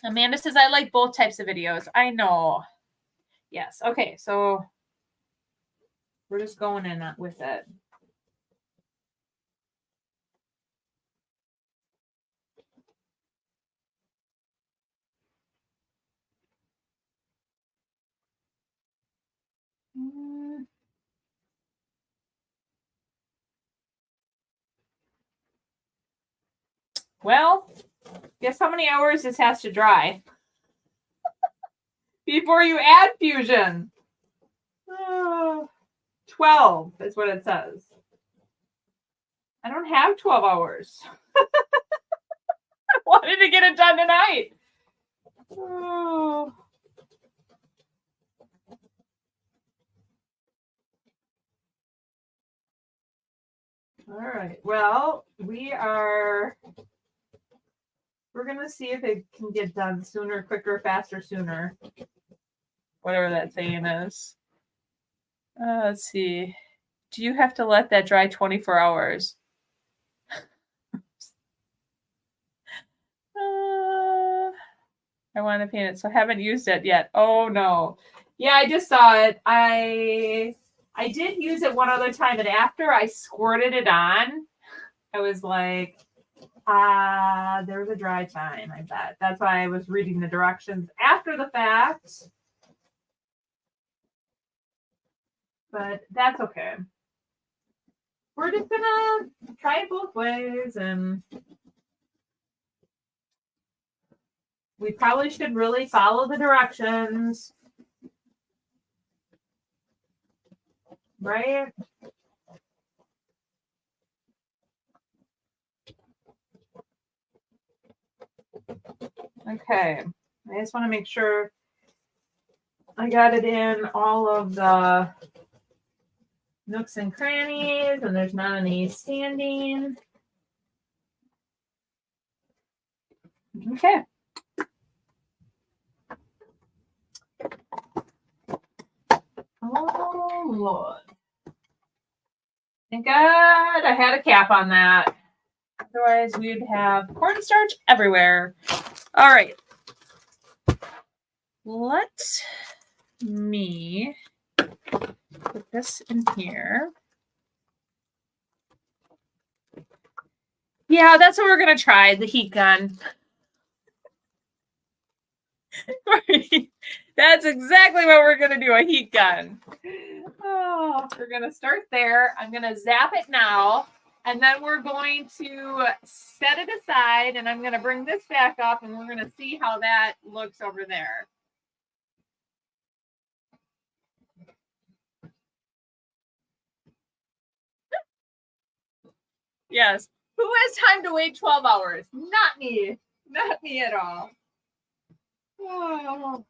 Amanda says, I like both types of videos. I know. Yes. Okay. So we're just going in with it. Well, guess how many hours this has to dry before you add Fusion? 12 is what it says. I don't have 12 hours. I wanted to get it done tonight. Oh. All right. Well, we're going to see if it can get done sooner, quicker, faster, sooner. Whatever that saying is. Let's see. Do you have to let that dry 24 hours? I want to paint it, so I haven't used it yet. Oh, no. Yeah, I just saw it. I did use it one other time, and after I squirted it on, I was like, there's a dry time, I bet. That's why I was reading the directions after the fact. But that's okay. We're just gonna try it both ways, and we probably should really follow the directions. Right? Okay. I just want to make sure I got it in all of the nooks and crannies, and there's not any standing. Okay. Oh, Lord. Thank God I had a cap on that. Otherwise, we'd have cornstarch everywhere. All right. Let me put this in here. Yeah, that's what we're going to try, the heat gun. That's exactly what we're going to do, a heat gun. Oh, we're going to start there. I'm going to zap it now, and then we're going to set it aside, and I'm going to bring this back up, and we're going to see how that looks over there. Yes. Who has time to wait 12 hours? Not me. Not me at all. Oh.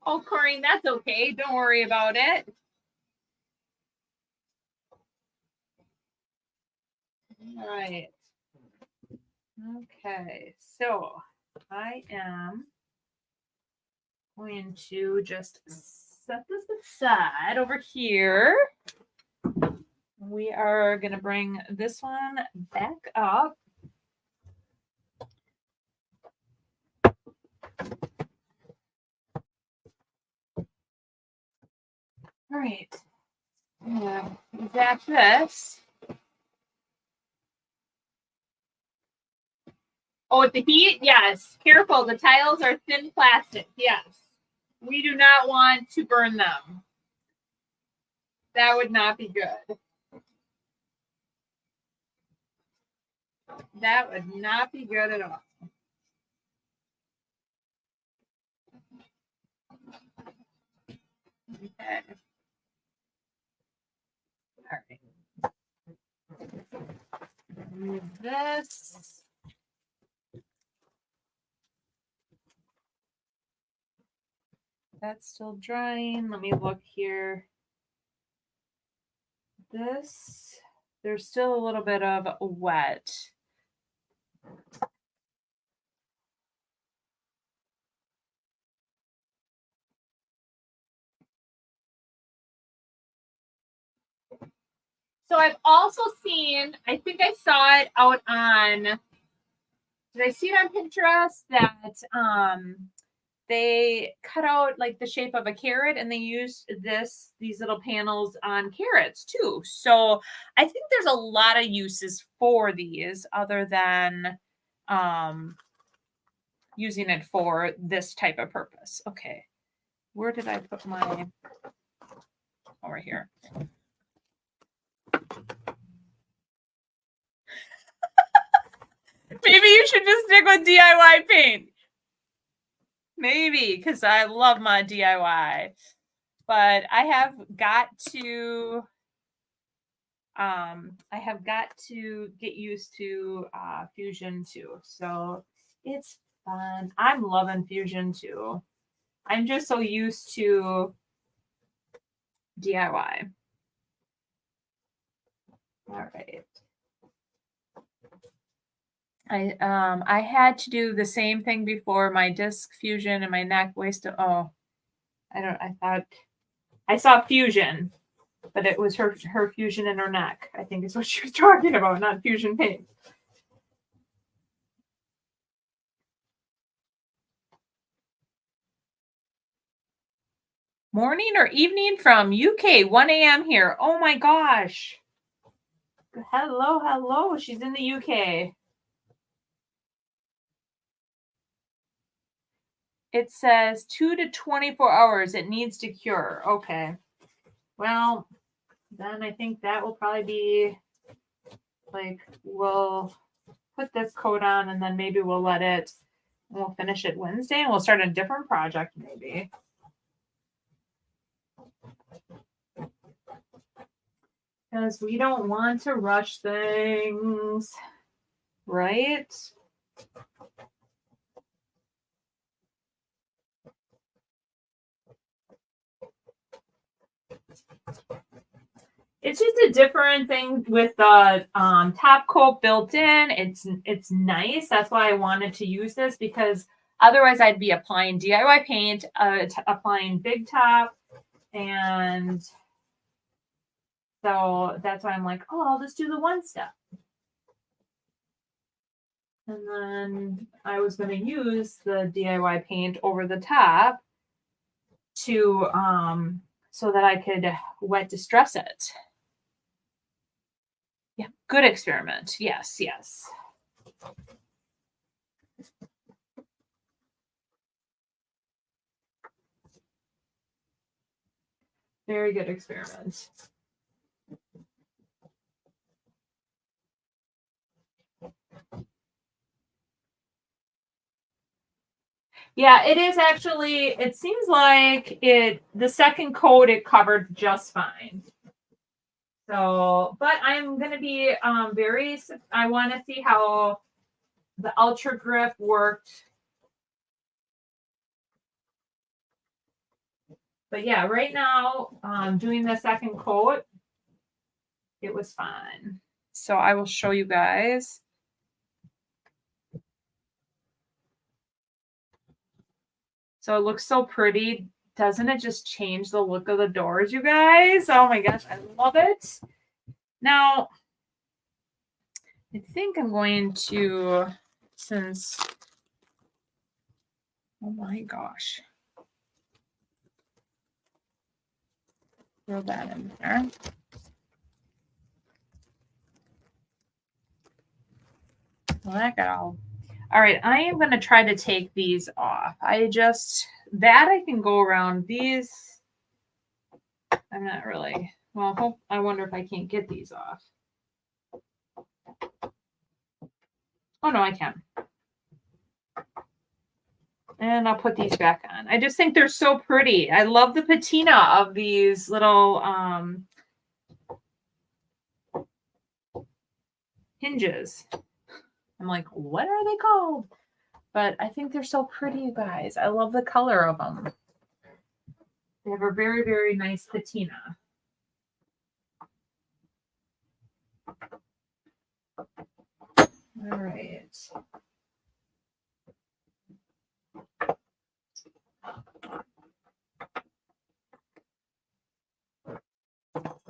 Oh, Corinne, that's okay. Don't worry about it. All right. Okay, so I am going to just set this aside over here. we are going to bring this one back up. All right. Yeah, exact this. Oh, with the heat? Yes. Careful. The tiles are thin plastic. Yes. We do not want to burn them. That would not be good. That would not be good at all. Okay. All right. Remove this. That's still drying. Let me look here. This, there's still a little bit of wet. So I've also seen, I think I saw it out on, did I see it on Pinterest that they cut out like the shape of a carrot and they used these little panels on carrots too. So I think there's a lot of uses for these other than using it for this type of purpose. Okay. Where did I put my, over here. Maybe you should just stick with DIY paint. Maybe, because I love my DIY. But I have got to get used to Fusion too. So it's fun. I'm loving Fusion too. I'm just so used to DIY. All right. I had to do the same thing before, my disc fusion and my neck waist. Oh, I thought I saw fusion, but it was her fusion in her neck. I think is what she was talking about, not fusion paint. Morning or evening from UK, 1 a.m. here. Oh my gosh. Hello, hello. She's in the UK. It says 2 to 24 hours. It needs to cure. Okay. Well, then I think that will probably be like, we'll put this coat on and then maybe we'll let it, we'll finish it Wednesday and we'll start a different project maybe. Because we don't want to rush things, right? It's just a different thing with the top coat built in. It's nice. That's why I wanted to use this, because otherwise I'd be applying DIY paint, applying big top, and so that's why I'm like, oh, I'll just do the one step. And then I was going to use the DIY paint over the top to so that I could wet distress it. Yeah, good experiment. Yes, yes. Very good experiment. Yeah, it is actually, it seems like the second coat, it covered just fine. So, but I'm going to be I want to see how the Ultra Grip worked. But yeah, right now, doing the second coat, it was fine. So I will show you guys. So it looks so pretty. Doesn't it just change the look of the doors, you guys? Oh my gosh, I love it. Now, I think I'm going to, since, oh my gosh. Throw that in there. Well, that got all right. I am going to try to take these off. I can go around these. I'm not really, well, I wonder if I can't get these off. Oh no, I can. And I'll put these back on. I just think they're so pretty. I love the patina of these little hinges. I'm like, what are they called? But I think they're so pretty, you guys. I love the color of them. They have a very, very nice patina. All right.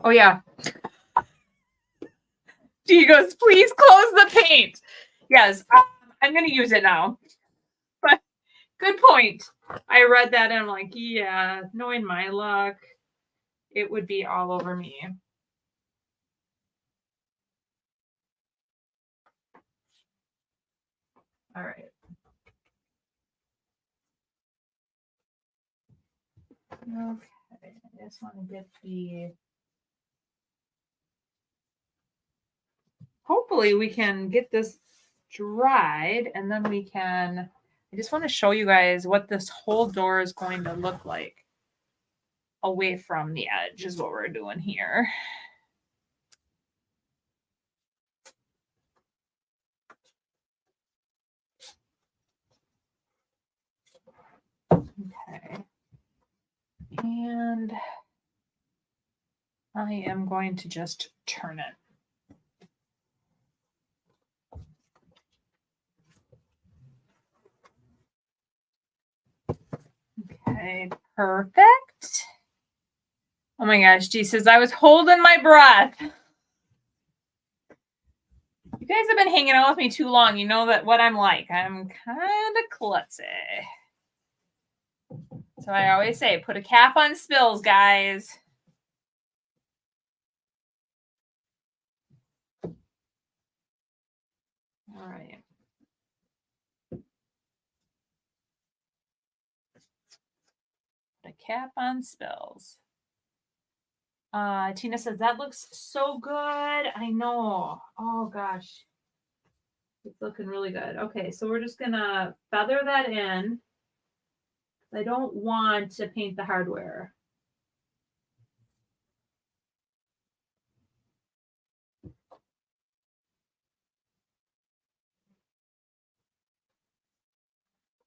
Oh, yeah. She goes, please close the paint. Yes, I'm going to use it now. But good point. I read that and I'm like, yeah, knowing my luck, it would be all over me. All right. Okay, I just want to get the, hopefully we can get this dried and then we can, I just want to show you guys what this whole door is going to look like away from the edge is what we're doing here. Okay. And I am going to just turn it. Okay, perfect. Oh my gosh, G says, I was holding my breath. You guys have been hanging out with me too long. You know that what I'm like. I'm kind of klutzy. So I always say, put a cap on spills, guys. All right. Put a cap on spills. Tina says, that looks so good. I know. Oh, gosh. It's looking really good. Okay, so we're just going to feather that in. I don't want to paint the hardware.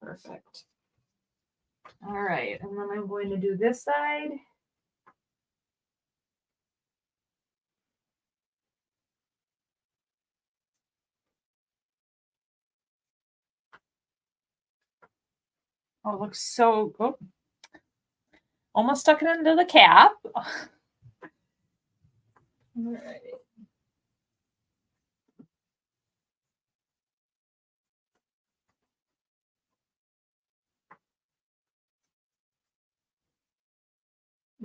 Perfect. All right, and then I'm going to do this side. Oh, it looks so good. Almost stuck it into the cap. All right.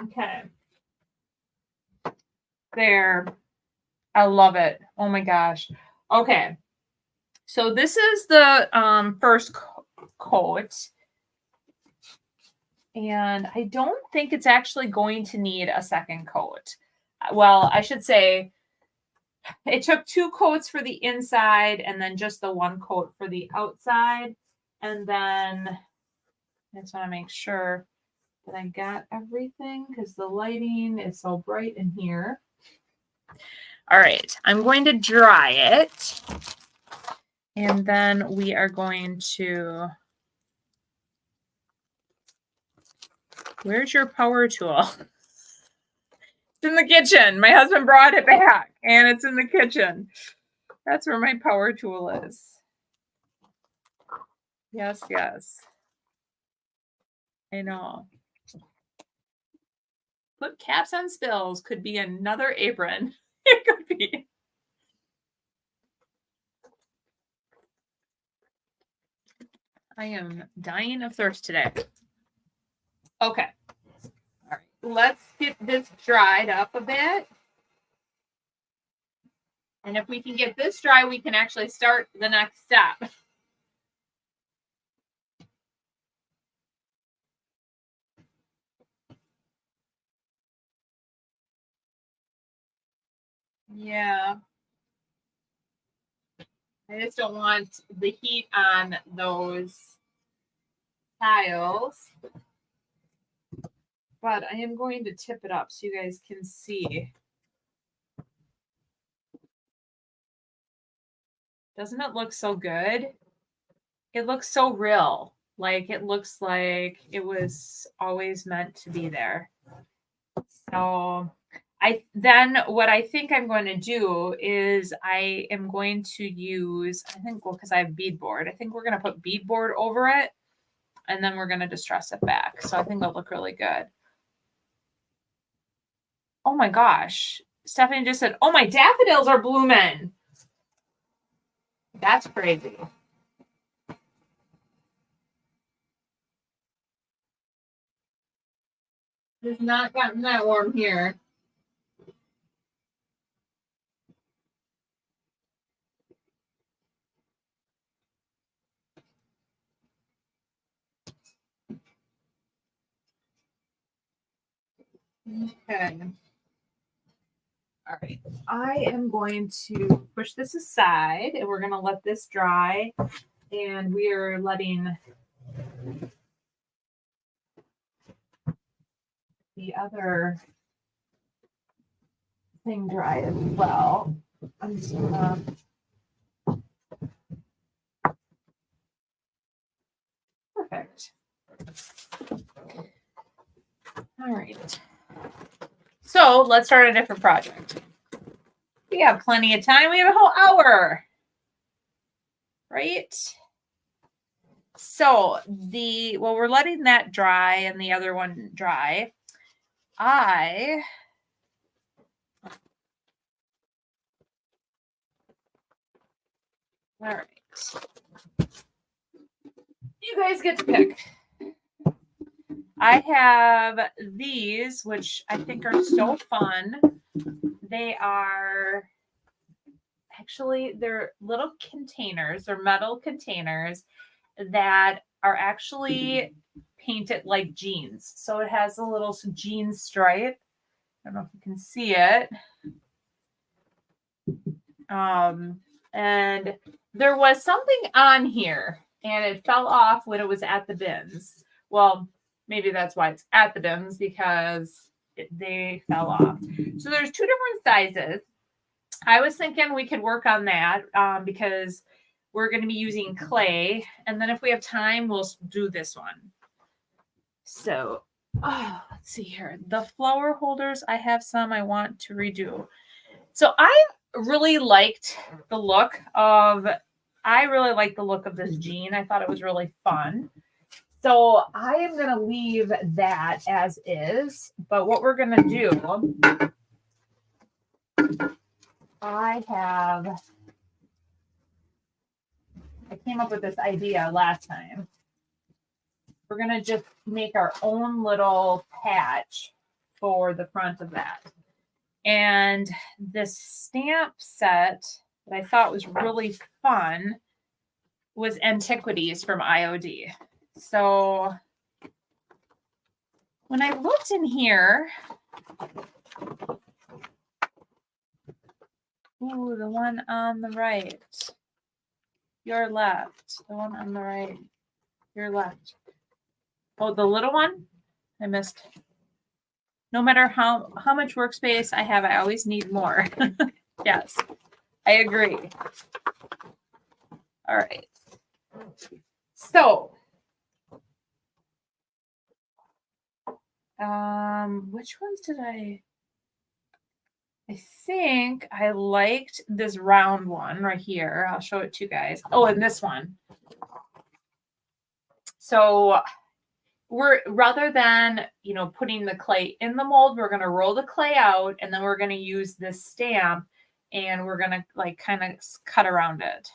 Okay. There. I love it. Oh my gosh. Okay. So this is the first coat. And I don't think it's actually going to need a second coat. Well, I should say it took 2 coats for the inside and then just the 1 coat for the outside. And then I just want to make sure that I got everything because the lighting is so bright in here. All right, I'm going to dry it. And then we are going to, where's your power tool? It's in the kitchen. My husband brought it back and it's in the kitchen. That's where my power tool is. Yes, yes. I know. Put caps on spills could be another apron. It could I am dying of thirst today. Okay. All right. Let's get this dried up a bit. And if we can get this dry, we can actually start the next step. Yeah. I just don't want the heat on those tiles. But I am going to tip it up so you guys can see. Doesn't it look so good? It looks so real. Like it looks like it was always meant to be there. So what I think I'm going to do is I am going to use, I think, well, because I have beadboard, I think we're going to put beadboard over it and then we're going to distress it back. So I think it'll look really good. Oh my gosh. Stephanie just said, oh, my daffodils are blooming. That's crazy. It's not gotten that warm here. Okay. All right. I am going to push this aside and we're going to let this dry. And we are letting the other thing dry as well. I'm just gonna perfect. All right. So let's start a different project. We have plenty of time. We have a whole hour. Right? So we're letting that dry and the other one dry. All right. You guys get to pick. I have these, which I think are so fun. They are actually, they're little containers. They're metal containers that are actually painted like jeans. So it has a little jean stripe. I don't know if you can see it. And there was something on here and it fell off when it was at the bins. Well, maybe that's why it's at the bins, because they fell off. So there's two different sizes. I was thinking we could work on that because we're going to be using clay. And then if we have time, we'll do this one. So let's see here. The flower holders, I have some I want to redo. So I really liked the look of this jean. I thought it was really fun. So I am going to leave that as is. But what we're going to do, I came up with this idea last time. We're going to just make our own little patch for the front of that. And this stamp set that I thought was really fun was Antiquities from IOD. So when I looked in here, ooh, the one on the right, your left, the one on the right, your left. Oh, the little one? I missed. No matter how much workspace I have, I always need more. Yes, I agree. All right. So, which ones did I think I liked this round one right here. I'll show it to you guys. Oh, and this one. So we're, rather than, putting the clay in the mold, we're going to roll the clay out and then we're going to use this stamp and we're going to kind of cut around it.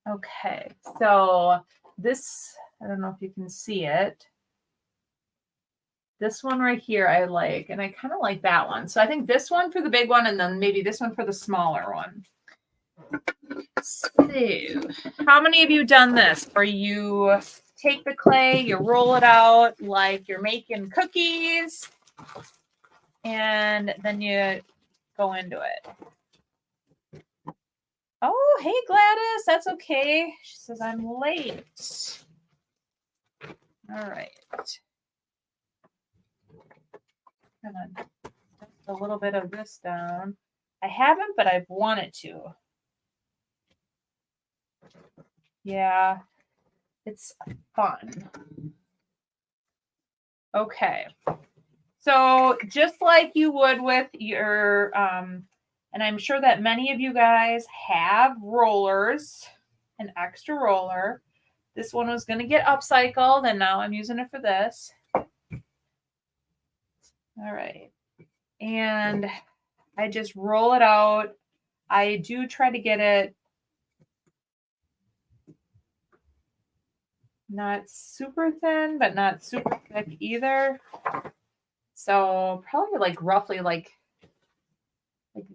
Okay, so this, I don't know if you can see it. This one right here I like, and I kind of like that one. So I think this one for the big one, and then maybe this one for the smaller one. So, how many of you done this? Where you take the clay, you roll it out like you're making cookies, and then you go into it. Oh, hey Gladys, that's okay. She says I'm late. All right. Gonna dust a little bit of this down. I haven't, but I've wanted to. Yeah, it's fun. Okay. So just like you would with your, and I'm sure that many of you guys have rollers, an extra roller. This one was going to get upcycled, and now I'm using it for this. All right. And I just roll it out. I do try to get it not super thin, but not super thick either. So probably like roughly like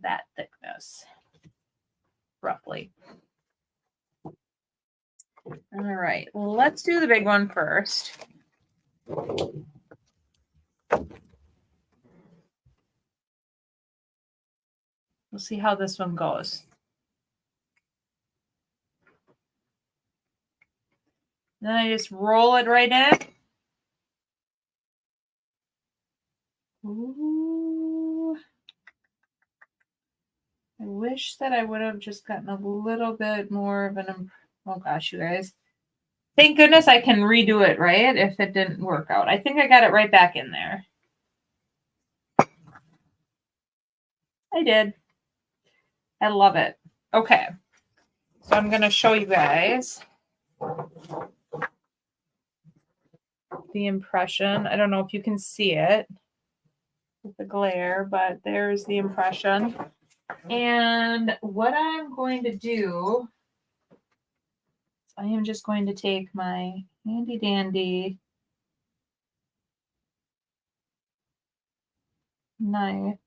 that thickness, roughly. All right, let's do the big one first. We'll see how this one goes. Then I just roll it right in. Ooh. I wish that I would have just gotten a little bit more of an, oh gosh, you guys. Thank goodness I can redo it, right? If it didn't work out. I think I got it right back in there. I did. I love it. Okay. So I'm going to show you guys the impression. I don't know if you can see it with the glare, but there's the impression. And what I'm going to do, I am just going to take my handy dandy knife.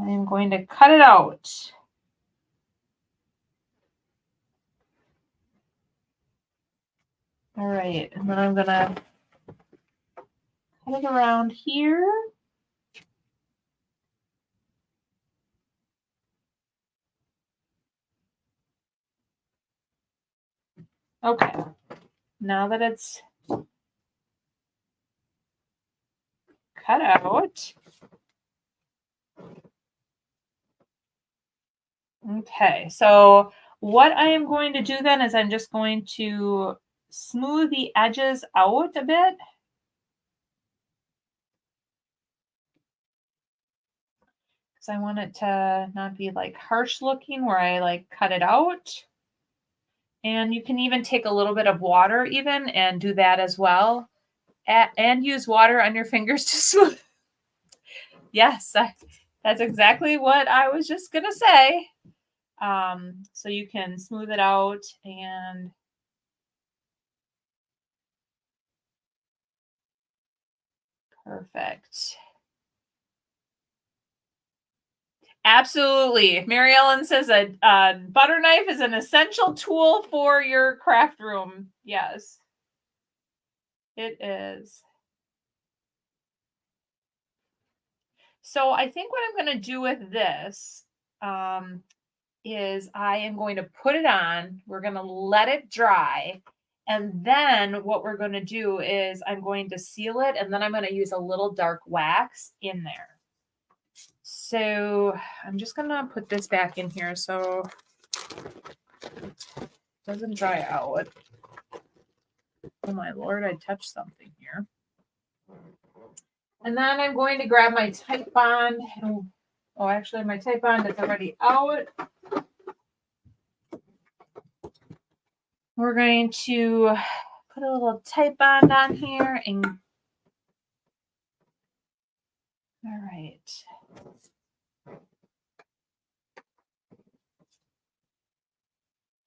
I am going to cut it out. All right, and then I'm going to cut it around here. Okay, now that it's cut out. Okay, so what I am going to do then is I'm just going to smooth the edges out a bit. Because I want it to not be like harsh looking where I like cut it out. And you can even take a little bit of water even and do that as well. And use water on your fingers to smooth. Yes, that's exactly what I was just going to say. So you can smooth it out and perfect. Absolutely. Mary Ellen says a butter knife is an essential tool for your craft room. Yes, it is. So I think what I'm going to do with this is I am going to put it on. We're going to let it dry. And then what we're going to do is I'm going to seal it. And then I'm going to use a little dark wax in there. So I'm just going to put this back in here so it doesn't dry out. Oh my Lord, I touched something here. And then I'm going to grab my Type Bond. Oh, actually my Type Bond is already out. We're going to put a little Type Bond on here and all right.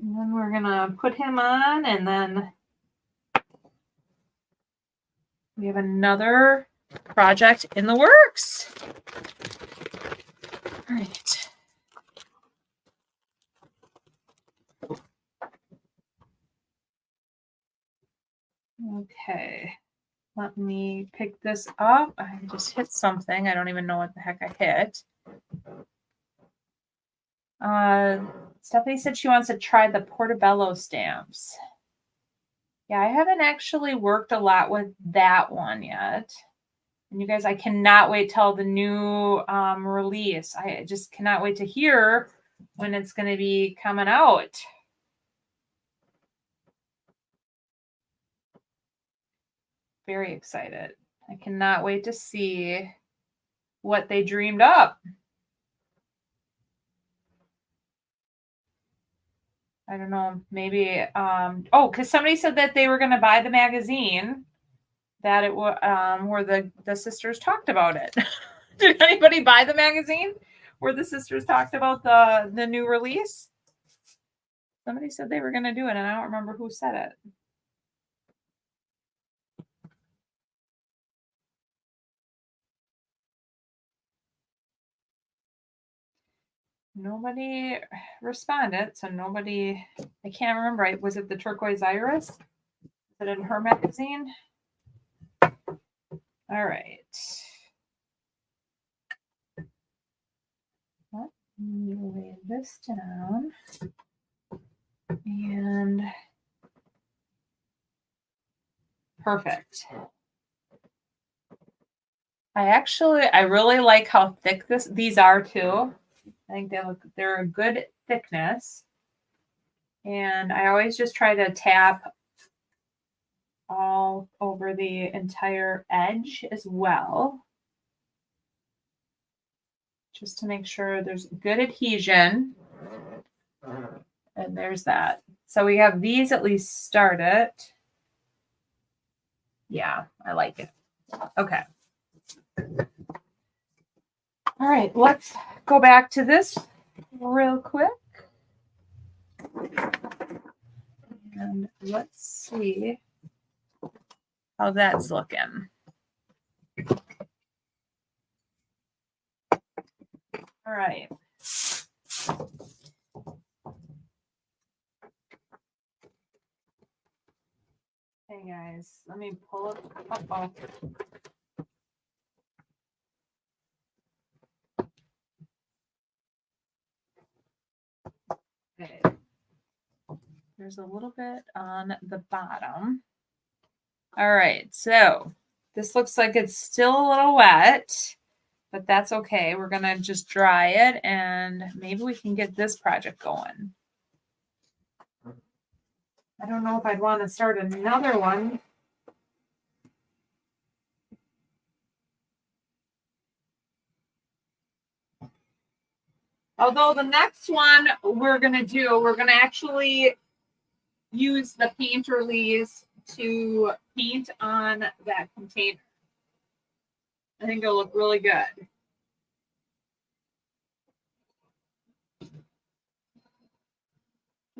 And then we're gonna put him on, and then we have another project in the works. All right. Okay. Let me pick this up. I just hit something. I don't even know what the heck I hit. Stephanie said she wants to try the Portobello stamps. Yeah, I haven't actually worked a lot with that one yet. And you guys, I cannot wait till the new release. I just cannot wait to hear when it's going to be coming out. Very excited. I cannot wait to see what they dreamed up. I don't know, maybe, because somebody said that they were going to buy the magazine that it was where the sisters talked about it. Did anybody buy the magazine where the sisters talked about the new release? Somebody said they were going to do it, and I don't remember who said it. Nobody responded, so nobody, I can't remember. Was it the Turquoise Iris? Is it in her magazine? All right. Let me lay this down. And perfect. I really like how thick these are too. I think they're a good thickness. And I always just try to tap all over the entire edge as well, just to make sure there's good adhesion. And there's that. So we have these at least started. Yeah, I like it. Okay. All right, let's go back to this real quick. And let's see how that's looking. All right. Hey guys, let me pull it up. Okay. There's a little bit on the bottom. All right, so this looks like it's still a little wet, but that's okay. We're gonna just dry it, and maybe we can get this project going. I don't know if I'd want to start another one. Although the next one we're going to actually use the painter leaves to paint on that container. I think it'll look really good. You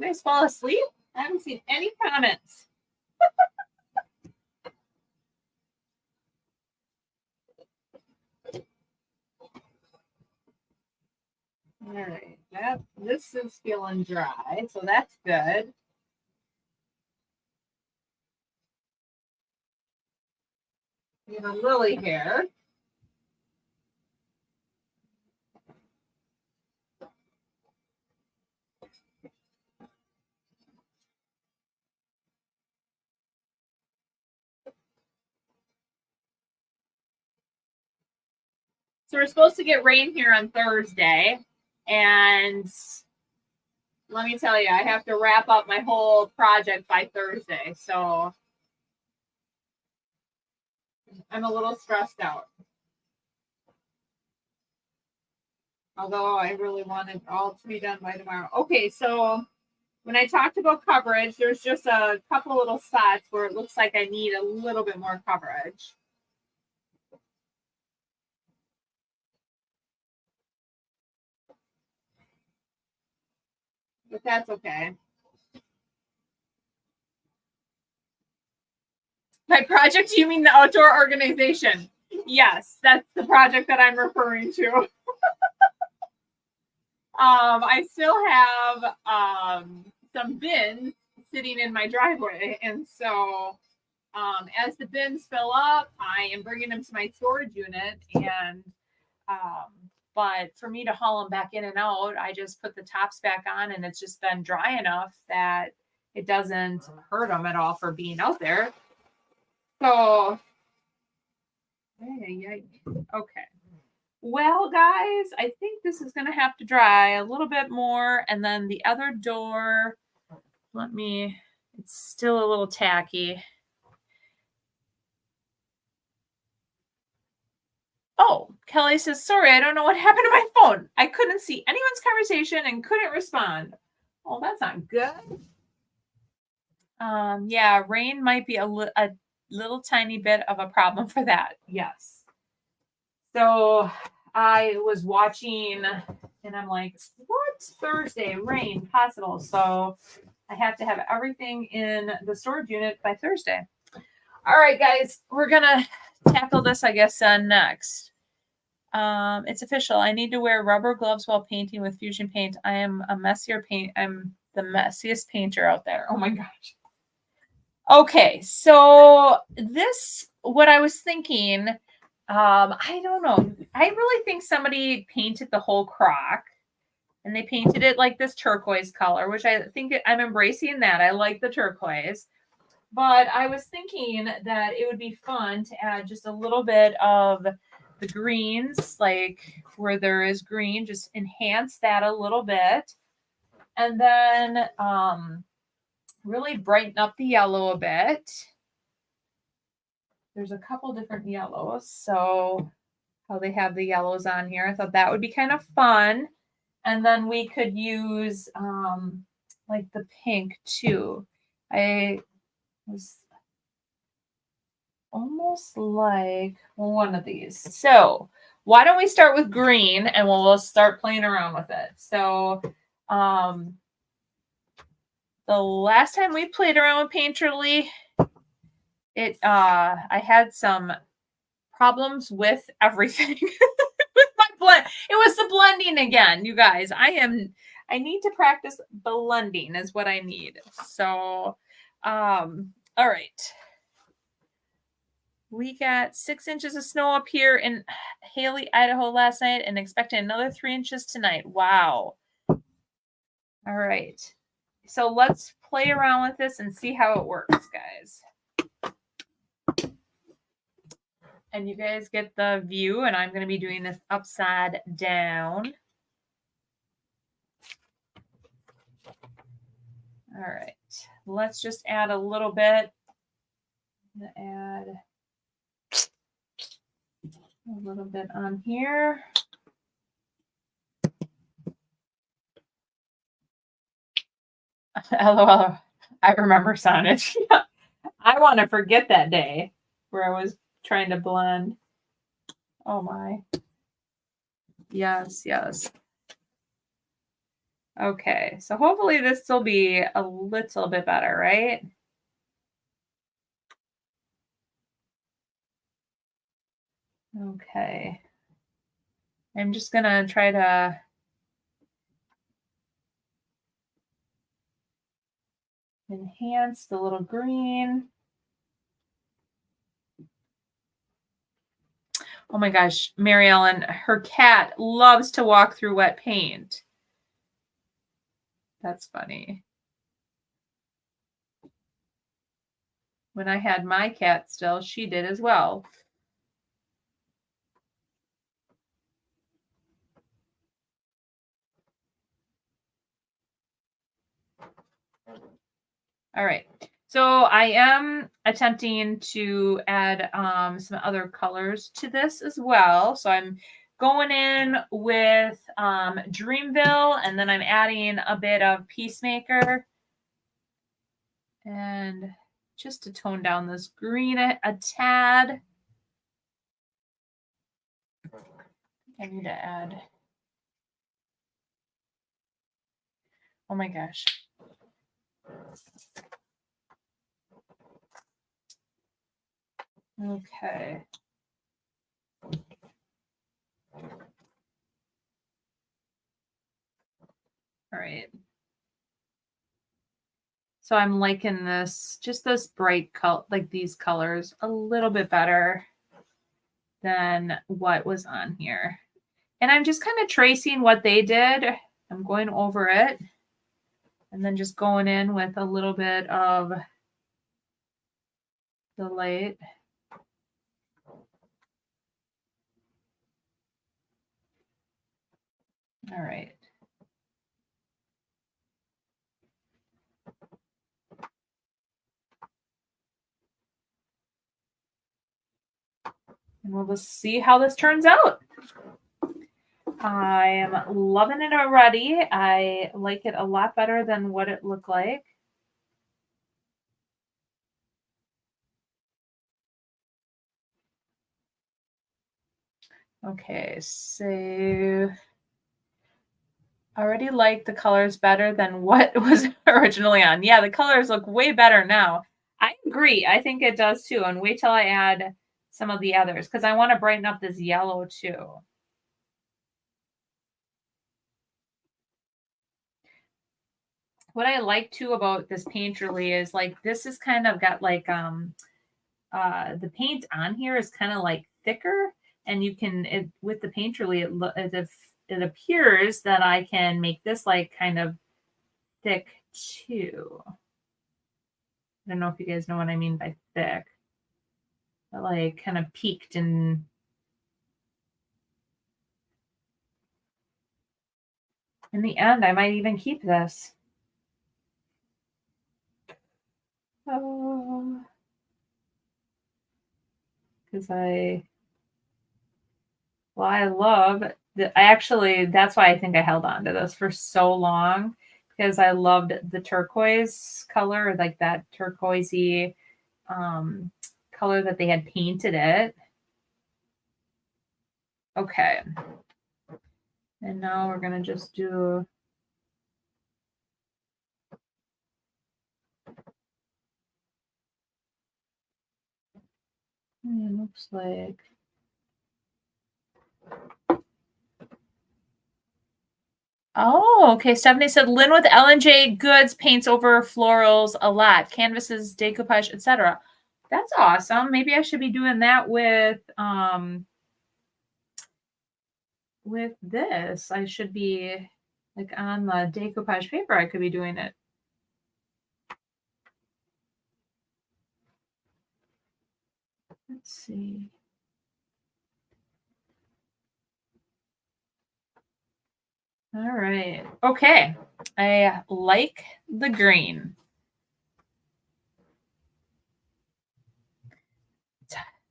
guys fall asleep? I haven't seen any comments. All right, this is feeling dry, so that's good. We have a lily here. So we're supposed to get rain here on Thursday, and let me tell you, I have to wrap up my whole project by Thursday, so I'm a little stressed out. Although I really want it all to be done by tomorrow. Okay, so when I talked about coverage, there's just a couple little spots where it looks like I need a little bit more coverage. But that's okay. By project, you mean the outdoor organization? Yes, that's the project that I'm referring to. I still have some bins sitting in my driveway, and so as the bins fill up, I am bringing them to my storage unit, and but for me to haul them back in and out, I just put the tops back on, and it's just been dry enough that it doesn't hurt them at all for being out there. So, okay. Well, guys, I think this is going to have to dry a little bit more. And then the other door, it's still a little tacky. Oh, Kelly says, sorry, I don't know what happened to my phone. I couldn't see anyone's conversation and couldn't respond. Oh, that's not good. Yeah, rain might be a little tiny bit of a problem for that. Yes. So I was watching and I'm like, what? Thursday, rain, possible. So I have to have everything in the storage unit by Thursday. All right, guys, we're going to tackle this, I guess, next. It's official. I need to wear rubber gloves while painting with fusion paint. I'm the messiest painter out there. Oh my gosh. Okay, so what I was thinking, I don't know. I really think somebody painted the whole crock and they painted it like this turquoise color, which I think I'm embracing that. I like the turquoise. But I was thinking that it would be fun to add just a little bit of the greens, like where there is green, just enhance that a little bit. And then really brighten up the yellow a bit. There's a couple different yellows. So how they have the yellows on here. I thought that would be kind of fun. And then we could use like the pink too. I was almost like one of these. So why don't we start with green and we'll start playing around with it. So the last time we played around with Painterly, I had some problems with everything. With my blend. It was the blending again, you guys. I need to practice blending is what I need. So all right. We got 6 inches of snow up here in Haley, Idaho last night and expecting another 3 inches tonight. Wow. All right. So let's play around with this and see how it works, guys. And you guys get the view, and I'm going to be doing this upside down. All right. Let's just add a little bit. I'm going to add a little bit on here. LOL. I remember Sonnet. I want to forget that day where I was trying to blend. Oh my. Yes, yes. Okay, so hopefully this will be a little bit better, right? Okay. I'm just going to try to enhance the little green. Oh my gosh, Mary Ellen, her cat loves to walk through wet paint. That's funny. When I had my cat still, she did as well. All right. So I am attempting to add some other colors to this as well. So I'm going in with Dreamville, and then I'm adding a bit of Peacemaker. And just to tone down this green a tad. I need to add. Oh my gosh. Okay. All right. So I'm liking this, just this bright color, like these colors, a little bit better than what was on here. And I'm just kind of tracing what they did. I'm going over it and then just going in with a little bit of the light. All right. And we'll just see how this turns out. I'm loving it already. I like it a lot better than what it looked like. Okay, so I already like the colors better than what was originally on. Yeah, the colors look way better now. I agree. I think it does too. And wait till I add some of the others because I want to brighten up this yellow too. What I like too about this painterly is like this is kind of got like the paint on here is kind of like thicker, and you can with the painterly it appears that I can make this like kind of thick too. I don't know if you guys know what I mean by thick. But like kind of peaked and in the end I might even keep this. Oh, because I love that. That's why I think I held on to this for so long, because I loved the turquoise color, like that turquoisey color that they had painted it. Okay. And now we're going to just do it looks like oh, okay. Stephanie said Lynn with L&J Goods paints over florals a lot, canvases, decoupage, etc. That's awesome. Maybe I should be doing that with this. I should be like on the decoupage paper. I could be doing it. Let's see. All right. Okay. I like the green.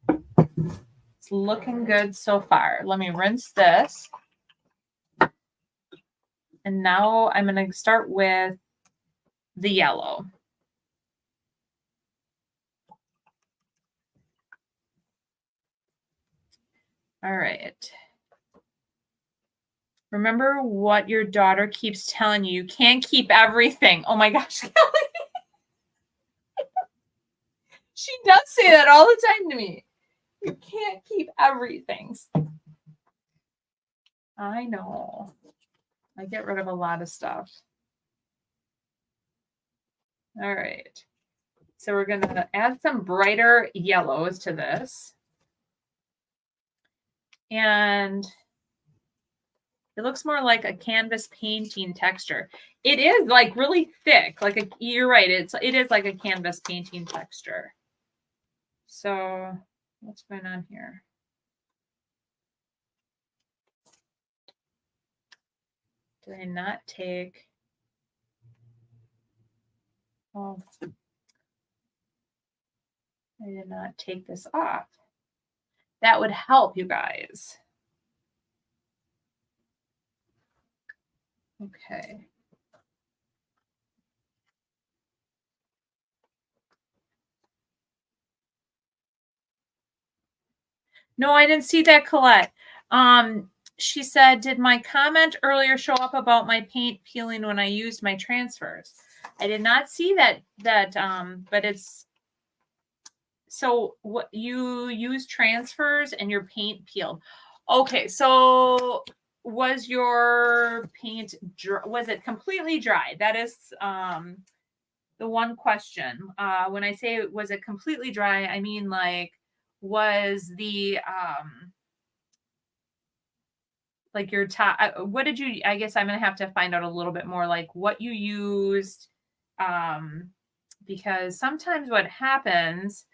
It's looking good so far. Let me rinse this. And now I'm going to start with the yellow. All right. Remember what your daughter keeps telling you. You can't keep everything. Oh my gosh, Kelly. She does say that all the time to me. You can't keep everything. I know. I get rid of a lot of stuff. All right. So we're going to add some brighter yellows to this. And it looks more like a canvas painting texture. It is like really thick. Like you're right. It is like a canvas painting texture. So what's going on here? Did I not take? Oh, I did not take this off. That would help you guys. Okay. No, I didn't see that, Colette. She said, did my comment earlier show up about my paint peeling when I used my transfers? I did not see that, but so what you use transfers and your paint peeled. Okay, so was your paint was it completely dry? That is the one question. When I say was it completely dry, I mean like was the like your top what did you I guess I'm gonna have to find out a little bit more like what you used because sometimes what happens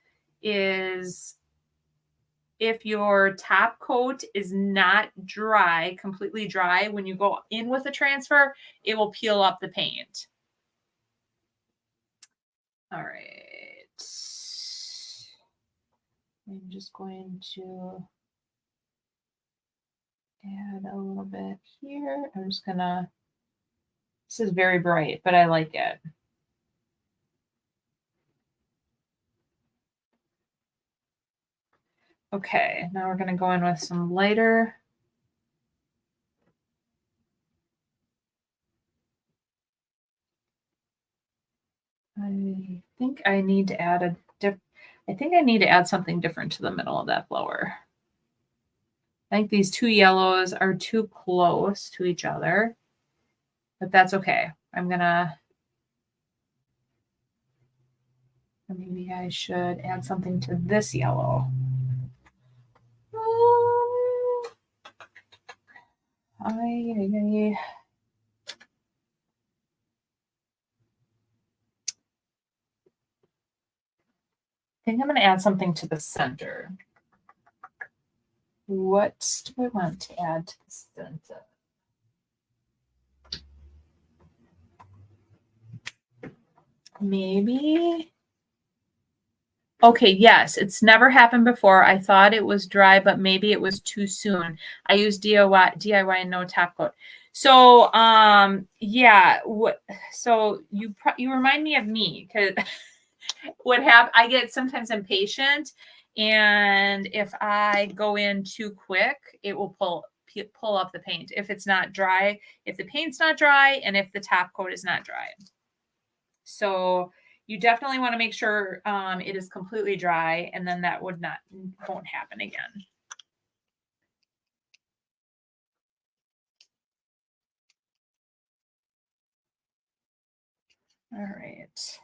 is if your top coat is not dry, completely dry, when you go in with a transfer, it will peel up the paint. All right. I'm just going to add a little bit here. I'm just gonna, this is very bright, but I like it. Okay, now we're gonna go in with some lighter. I think I need to add something different to the middle of that flower. I think these two yellows are too close to each other, but that's okay. Maybe I should add something to this yellow. I think I'm going to add something to the center. What do I want to add to the center? Maybe. Okay, yes, it's never happened before. I thought it was dry, but maybe it was too soon. I used DIY and no top coat. So, yeah, so you remind me of me because I get sometimes impatient, and if I go in too quick, it will pull up the paint if it's not dry, if the paint's not dry, and if the top coat is not dry. So you definitely want to make sure it is completely dry, and then that won't happen again. All right.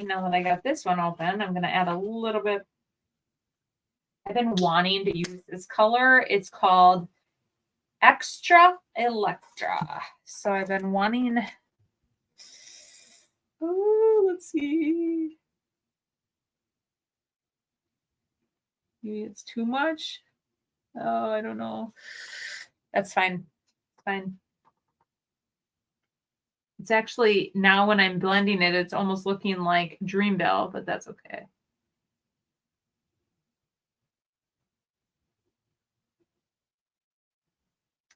Now that I got this one open, I'm going to add a little bit. I've been wanting to use this color. It's called Extra Electra. So I've been wanting. Oh, let's see. Maybe it's too much. Oh, I don't know. That's fine. Fine. It's actually, now when I'm blending it, it's almost looking like Dreamville, but that's okay.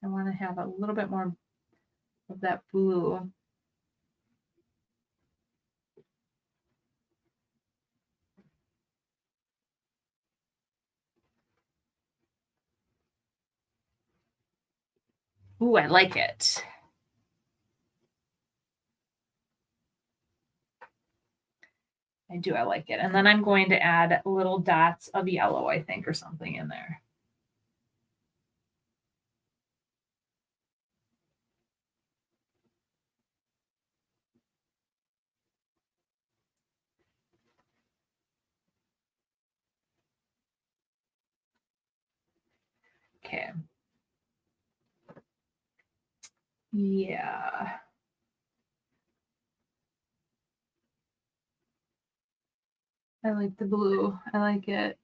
I want to have a little bit more of that blue. Ooh, I like it. I do. I like it. And then I'm going to add little dots of yellow, I think, or something in there. Okay. Yeah. I like the blue. I like it.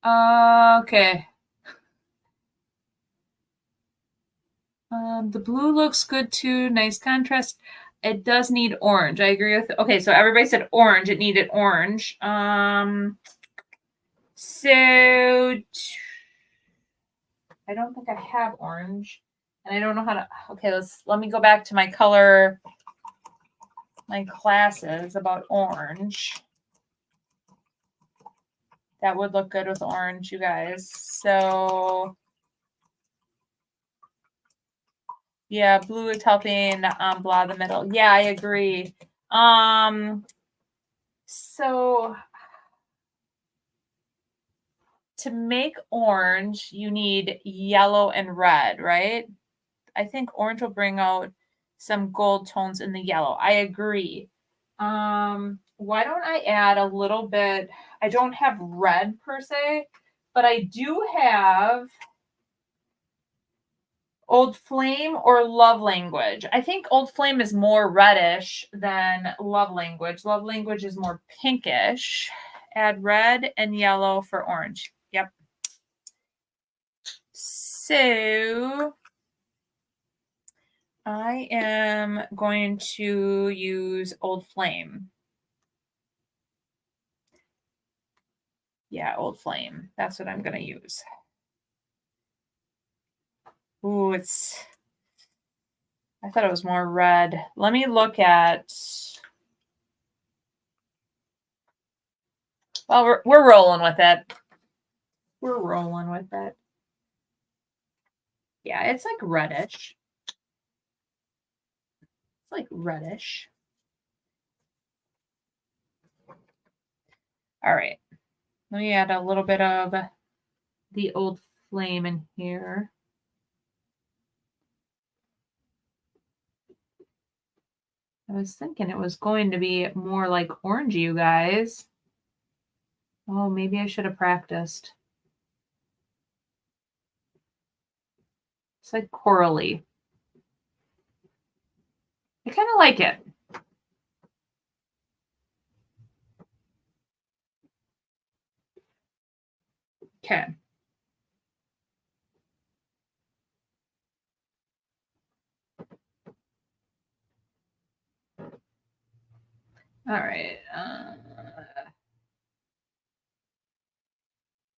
Okay. The blue looks good too. Nice contrast. It does need orange. I agree with it. Okay, so everybody said orange. It needed orange. So I don't think I have orange, and I don't know how to. Okay, let me go back to my classes about orange. That would look good with orange, you guys. So Yeah, blue is helping blah the middle. Yeah, I agree. So to make orange, you need yellow and red, right? I think orange will bring out some gold tones in the yellow. I agree. Why don't I add a little bit? I don't have red per se, but I do have Old Flame or Love Language. I think Old Flame is more reddish than Love Language. Love Language is more pinkish. Add red and yellow for orange. Yep. So I am going to use Old Flame. Yeah, Old Flame. That's what I'm going to use. Ooh, I thought it was more red. Let me look at, well, we're rolling with it. We're rolling with it. Yeah, it's like reddish. It's like reddish. All right. Let me add a little bit of the Old Flame in here. I was thinking it was going to be more like orangey, you guys. Oh, maybe I should have practiced. It's like corally. I kind of like it. Okay. All right.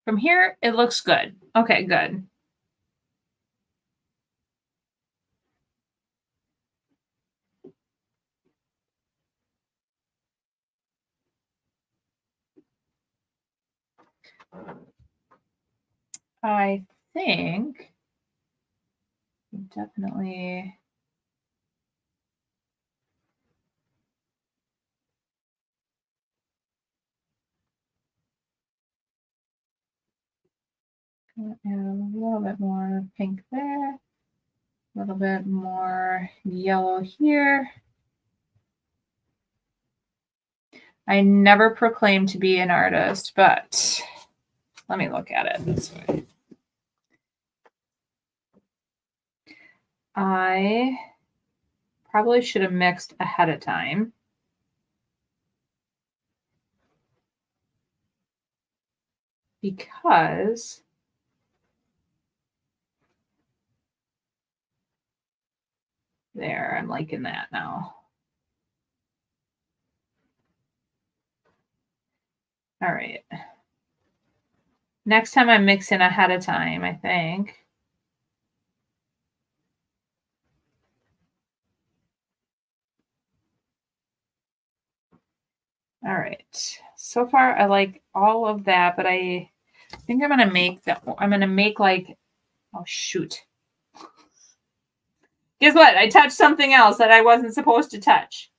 From here, it looks good. Okay, good. I think definitely gonna add a little bit more pink there, a little bit more yellow here. I never proclaimed to be an artist, but let me look at it this way. I probably should have mixed ahead of time. Because there, I'm liking that now. All right. Next time I'm mixing ahead of time, I think. All right. So far, I like all of that, but I think I'm gonna make that. I'm gonna make like, oh shoot. Guess what? I touched something else that I wasn't supposed to touch.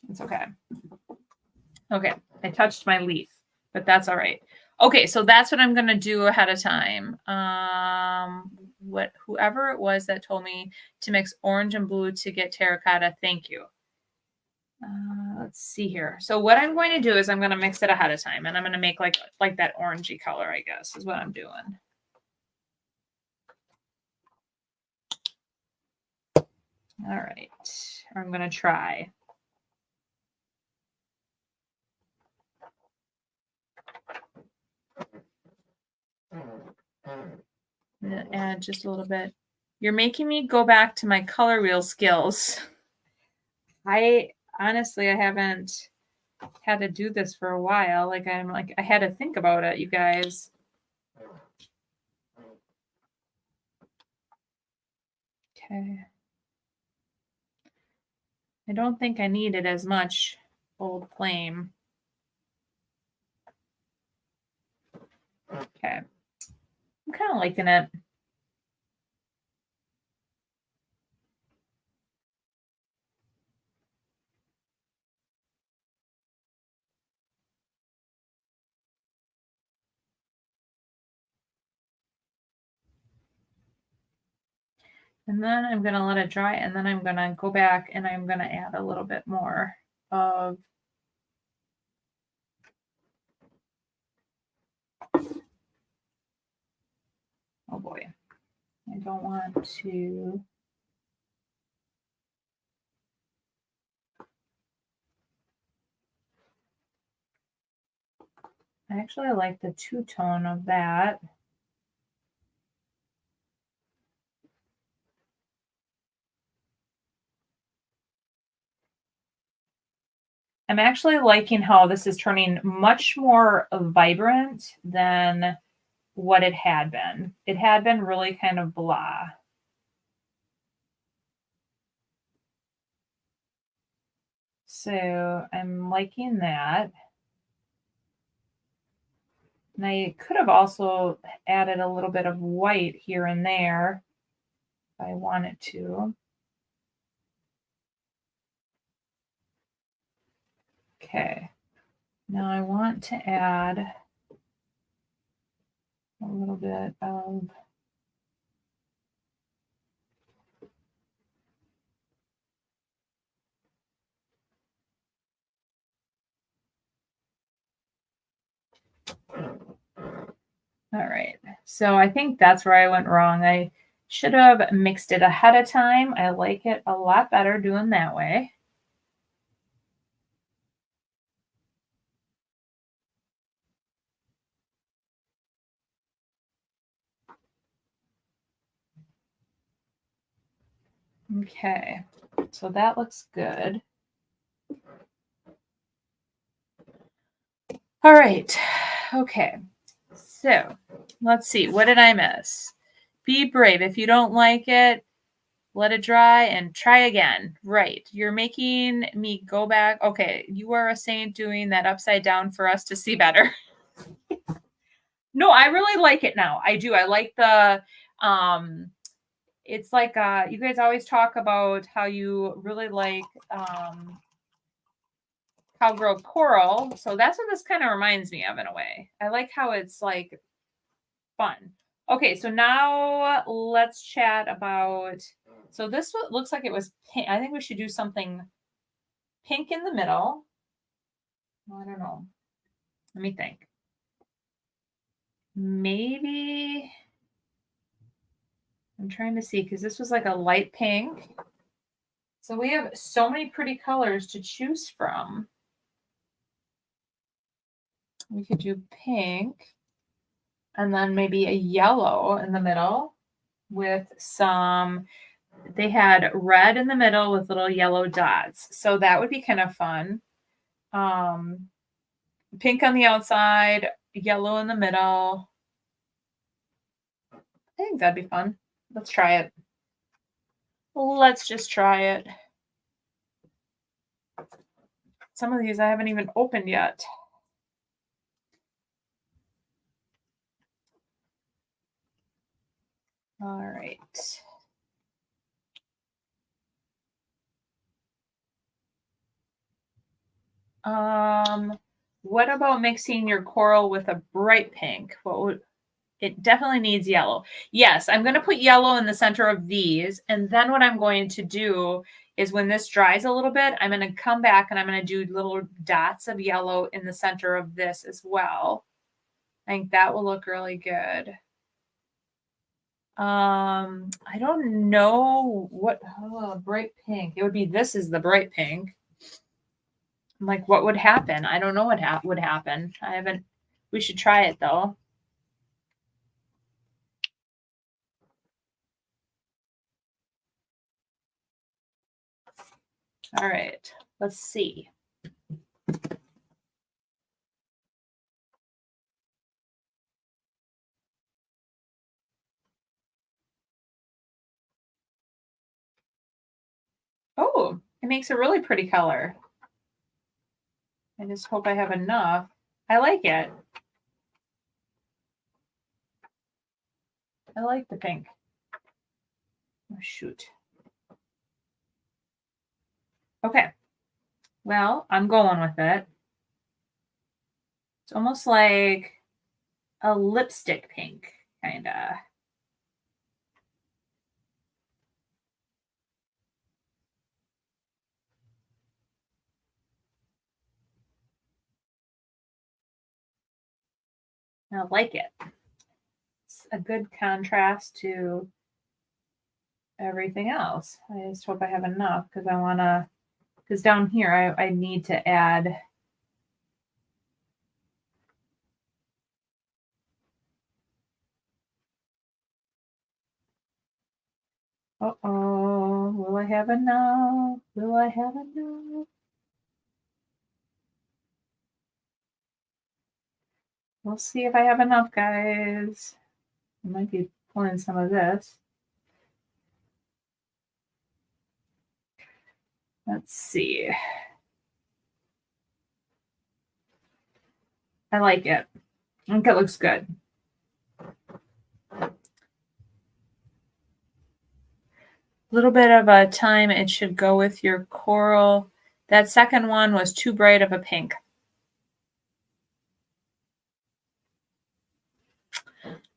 It's okay. Okay, I touched my leaf, but that's all right. Okay, so that's what I'm gonna do ahead of time. Whoever it was that told me to mix orange and blue to get terracotta, thank you. Let's see here. So what I'm going to do is I'm going to mix it ahead of time, and I'm going to make like that orangey color, I guess, is what I'm doing. All right, I'm going to try. I'm going to add just a little bit. You're making me go back to my color wheel skills. I honestly, I haven't had to do this for a while. I had to think about it, you guys. Okay. I don't think I needed as much Old Flame. Okay. I'm kind of liking it. And then I'm going to let it dry, and then I'm going to go back and I'm going to add a little bit more of oh boy, I don't want to. I actually like the two-tone of that. I'm actually liking how this is turning much more vibrant than what it had been. It had been really kind of blah. So I'm liking that. And I could have also added a little bit of white here and there if I wanted to. Okay. Now I want to add a little bit of all right. So I think that's where I went wrong. I should have mixed it ahead of time. I like it a lot better doing that way. Okay, so that looks good. All right, okay, so let's see, what did I miss? Be brave. If you don't like it, let it dry and try again. Right, you're making me go back. Okay, you are a saint doing that upside down for us to see better. No, I really like it now. I do. I like the it's like you guys always talk about how you really like cowgirl coral, so that's what this kind of reminds me of in a way. I like how it's like fun. Okay, so now let's chat about, so this looks like it was pink. I think we should do something pink in the middle. I don't know, let me think. Maybe I'm trying to see, because this was like a light pink. So we have so many pretty colors to choose from. We could do pink and then maybe a yellow in the middle with some, they had red in the middle with little yellow dots. So that would be kind of fun. Pink on the outside, yellow in the middle. I think that'd be fun. Let's try it. Let's just try it. Some of these I haven't even opened yet. All right. What about mixing your coral with a bright pink? What would it definitely needs yellow? Yes, I'm going to put yellow in the center of these, and then what I'm going to do is when this dries a little bit, I'm going to come back and I'm going to do little dots of yellow in the center of this as well. I think that will look really good. I don't know what bright pink. It would be, this is the bright pink. Like, what would happen? I don't know what would happen. I haven't, we should try it though. All right, let's see. Oh, it makes a really pretty color. I just hope I have enough. I like it. I like the pink. Oh, shoot. Okay. Well, I'm going with it. It's almost like a lipstick pink, kind of. I like it. It's a good contrast to everything else. I just hope I have enough because I want to, because down here I need to add uh-oh, will I have enough? Will I have enough? We'll see if I have enough, guys. I might be pulling some of this. Let's see. I like it. I think it looks good. A little bit of a time it should go with your coral. That second one was too bright of a pink.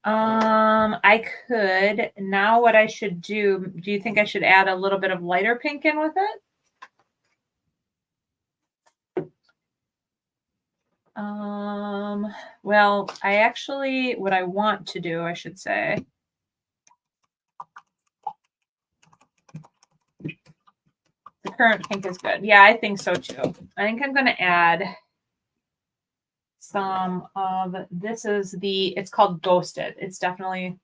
I could. Now what I should do you think I should add a little bit of lighter pink in with it? Well, what I want to do, I should say. The current pink is good. Yeah, I think so too. I think I'm going to add some of, it's called Ghosted. It's definitely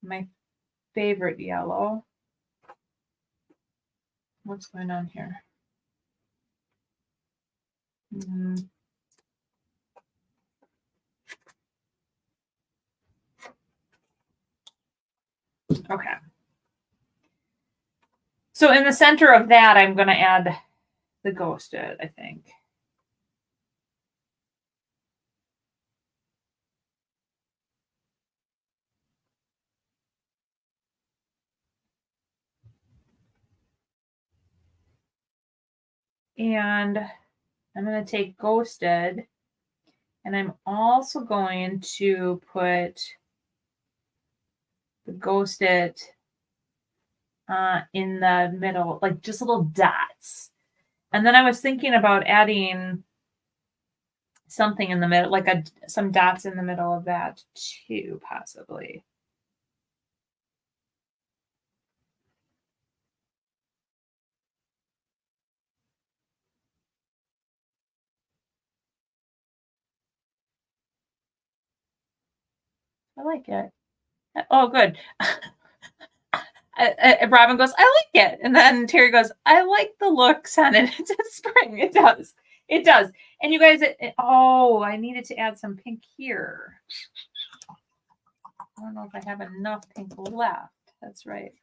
my favorite yellow. What's going on here? Okay. So in the center of that, I'm going to add the Ghosted, I think. And I'm going to take Ghosted, and I'm also going to put the Ghosted in the middle, like just little dots. And then I was thinking about adding something in the middle, like some dots in the middle of that too, possibly. I like it. Oh, good. Robin goes, I like it. And then Terry goes, I like the looks on it. It's spring. It does. It does. And you guys, I needed to add some pink here. I don't know if I have enough pink left. That's right.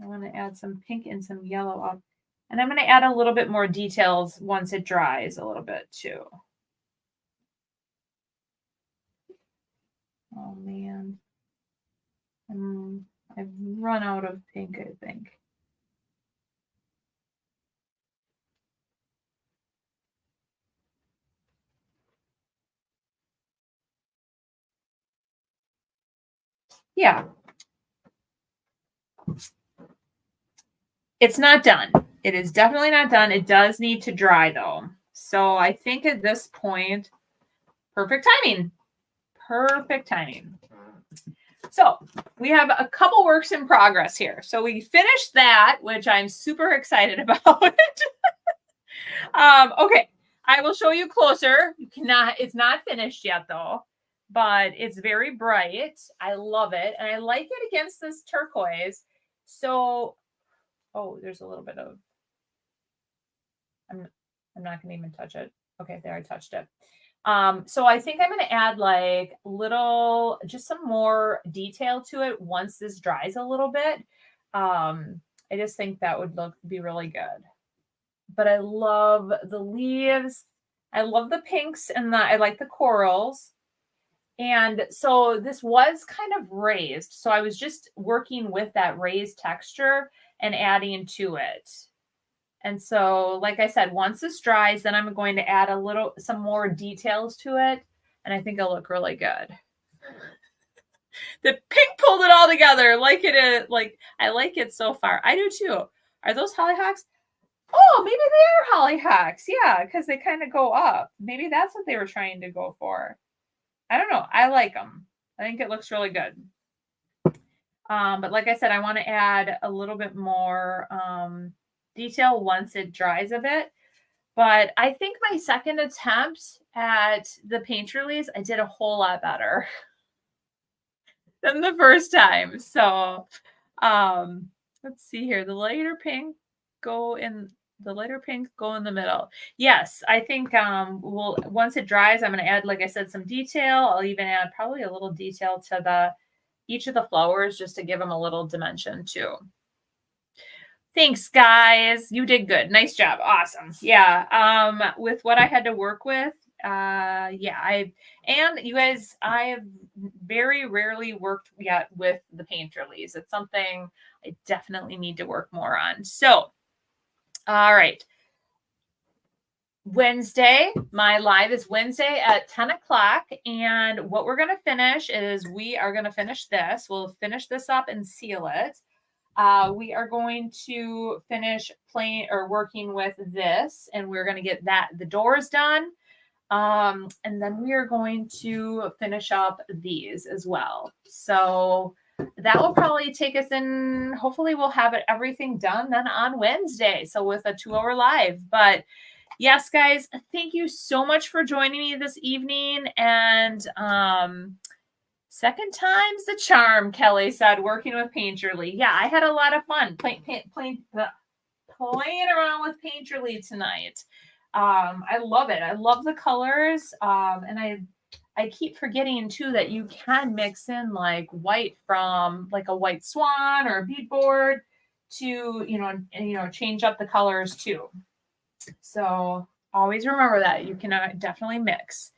I want to add some pink and some yellow up. And I'm going to add a little bit more details once it dries a little bit too. Oh man. I've run out of pink, I think. Yeah. It's not done. It is definitely not done. It does need to dry though. So I think at this point, perfect timing. Perfect timing. So we have a couple works in progress here. So we finished that, which I'm super excited about. Okay, I will show you closer. It's not finished yet though, but it's very bright. I love it. And I like it against this turquoise. So, there's a little bit of, I'm not going to even touch it. Okay, there, I touched it. So I think I'm going to add like just some more detail to it once this dries a little bit. I just think that would be really good. But I love the leaves. I love the pinks and I like the corals. And so this was kind of raised. So I was just working with that raised texture and adding to it. And so, like I said, once this dries, then I'm going to add some more details to it. And I think it'll look really good. The pink pulled it all together. Like it is, like I like it so far. I do too. Are those hollyhocks? Oh, maybe they are hollyhocks. Yeah, because they kind of go up. Maybe that's what they were trying to go for. I don't know. I like them. I think it looks really good. But like I said, I want to add a little bit more detail once it dries a bit. But I think my second attempt at the paint release, I did a whole lot better than the first time. So let's see here. Go in the lighter pink go in the middle. Yes, I think we'll once it dries, I'm gonna add, like I said, some detail. I'll even add probably a little detail to each of the flowers just to give them a little dimension too. Thanks, guys. You did good. Nice job. Awesome. Yeah. With what I had to work with, yeah, and you guys, I have very rarely worked yet with the paint release. It's something I definitely need to work more on. So, all right. Wednesday, my live is Wednesday at 10 o'clock. And what we're going to finish is we are going to finish this. We'll finish this up and seal it. We are going to finish playing or working with this, and we're going to get the doors done. And then we are going to finish up these as well. So that will probably take us in. Hopefully we'll have everything done then on Wednesday. So with a 2-hour live, but yes, guys, thank you so much for joining me this evening. And second time's the charm, Kelly said, working with Painterly. Yeah, I had a lot of fun playing around with Painterly tonight. I love it. I love the colors. And I keep forgetting too that you can mix in like white from like a white swan or a beadboard to, change up the colors too. So always remember that you can definitely mix.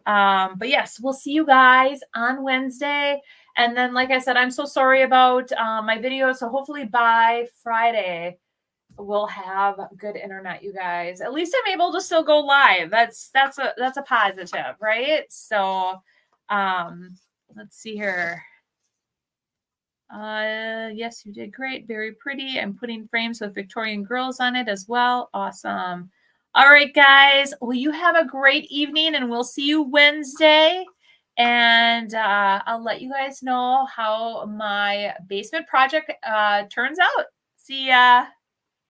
But yes, we'll see you guys on Wednesday. And then, like I said, I'm so sorry about my video. So hopefully by Friday, we'll have good internet, you guys. At least I'm able to still go live. That's a positive, right? So let's see here. Yes, you did great. Very pretty. I'm putting frames with Victorian girls on it as well. Awesome. All right, guys. Well, you have a great evening, and we'll see you Wednesday. And I'll let you guys know how my basement project turns out. See ya.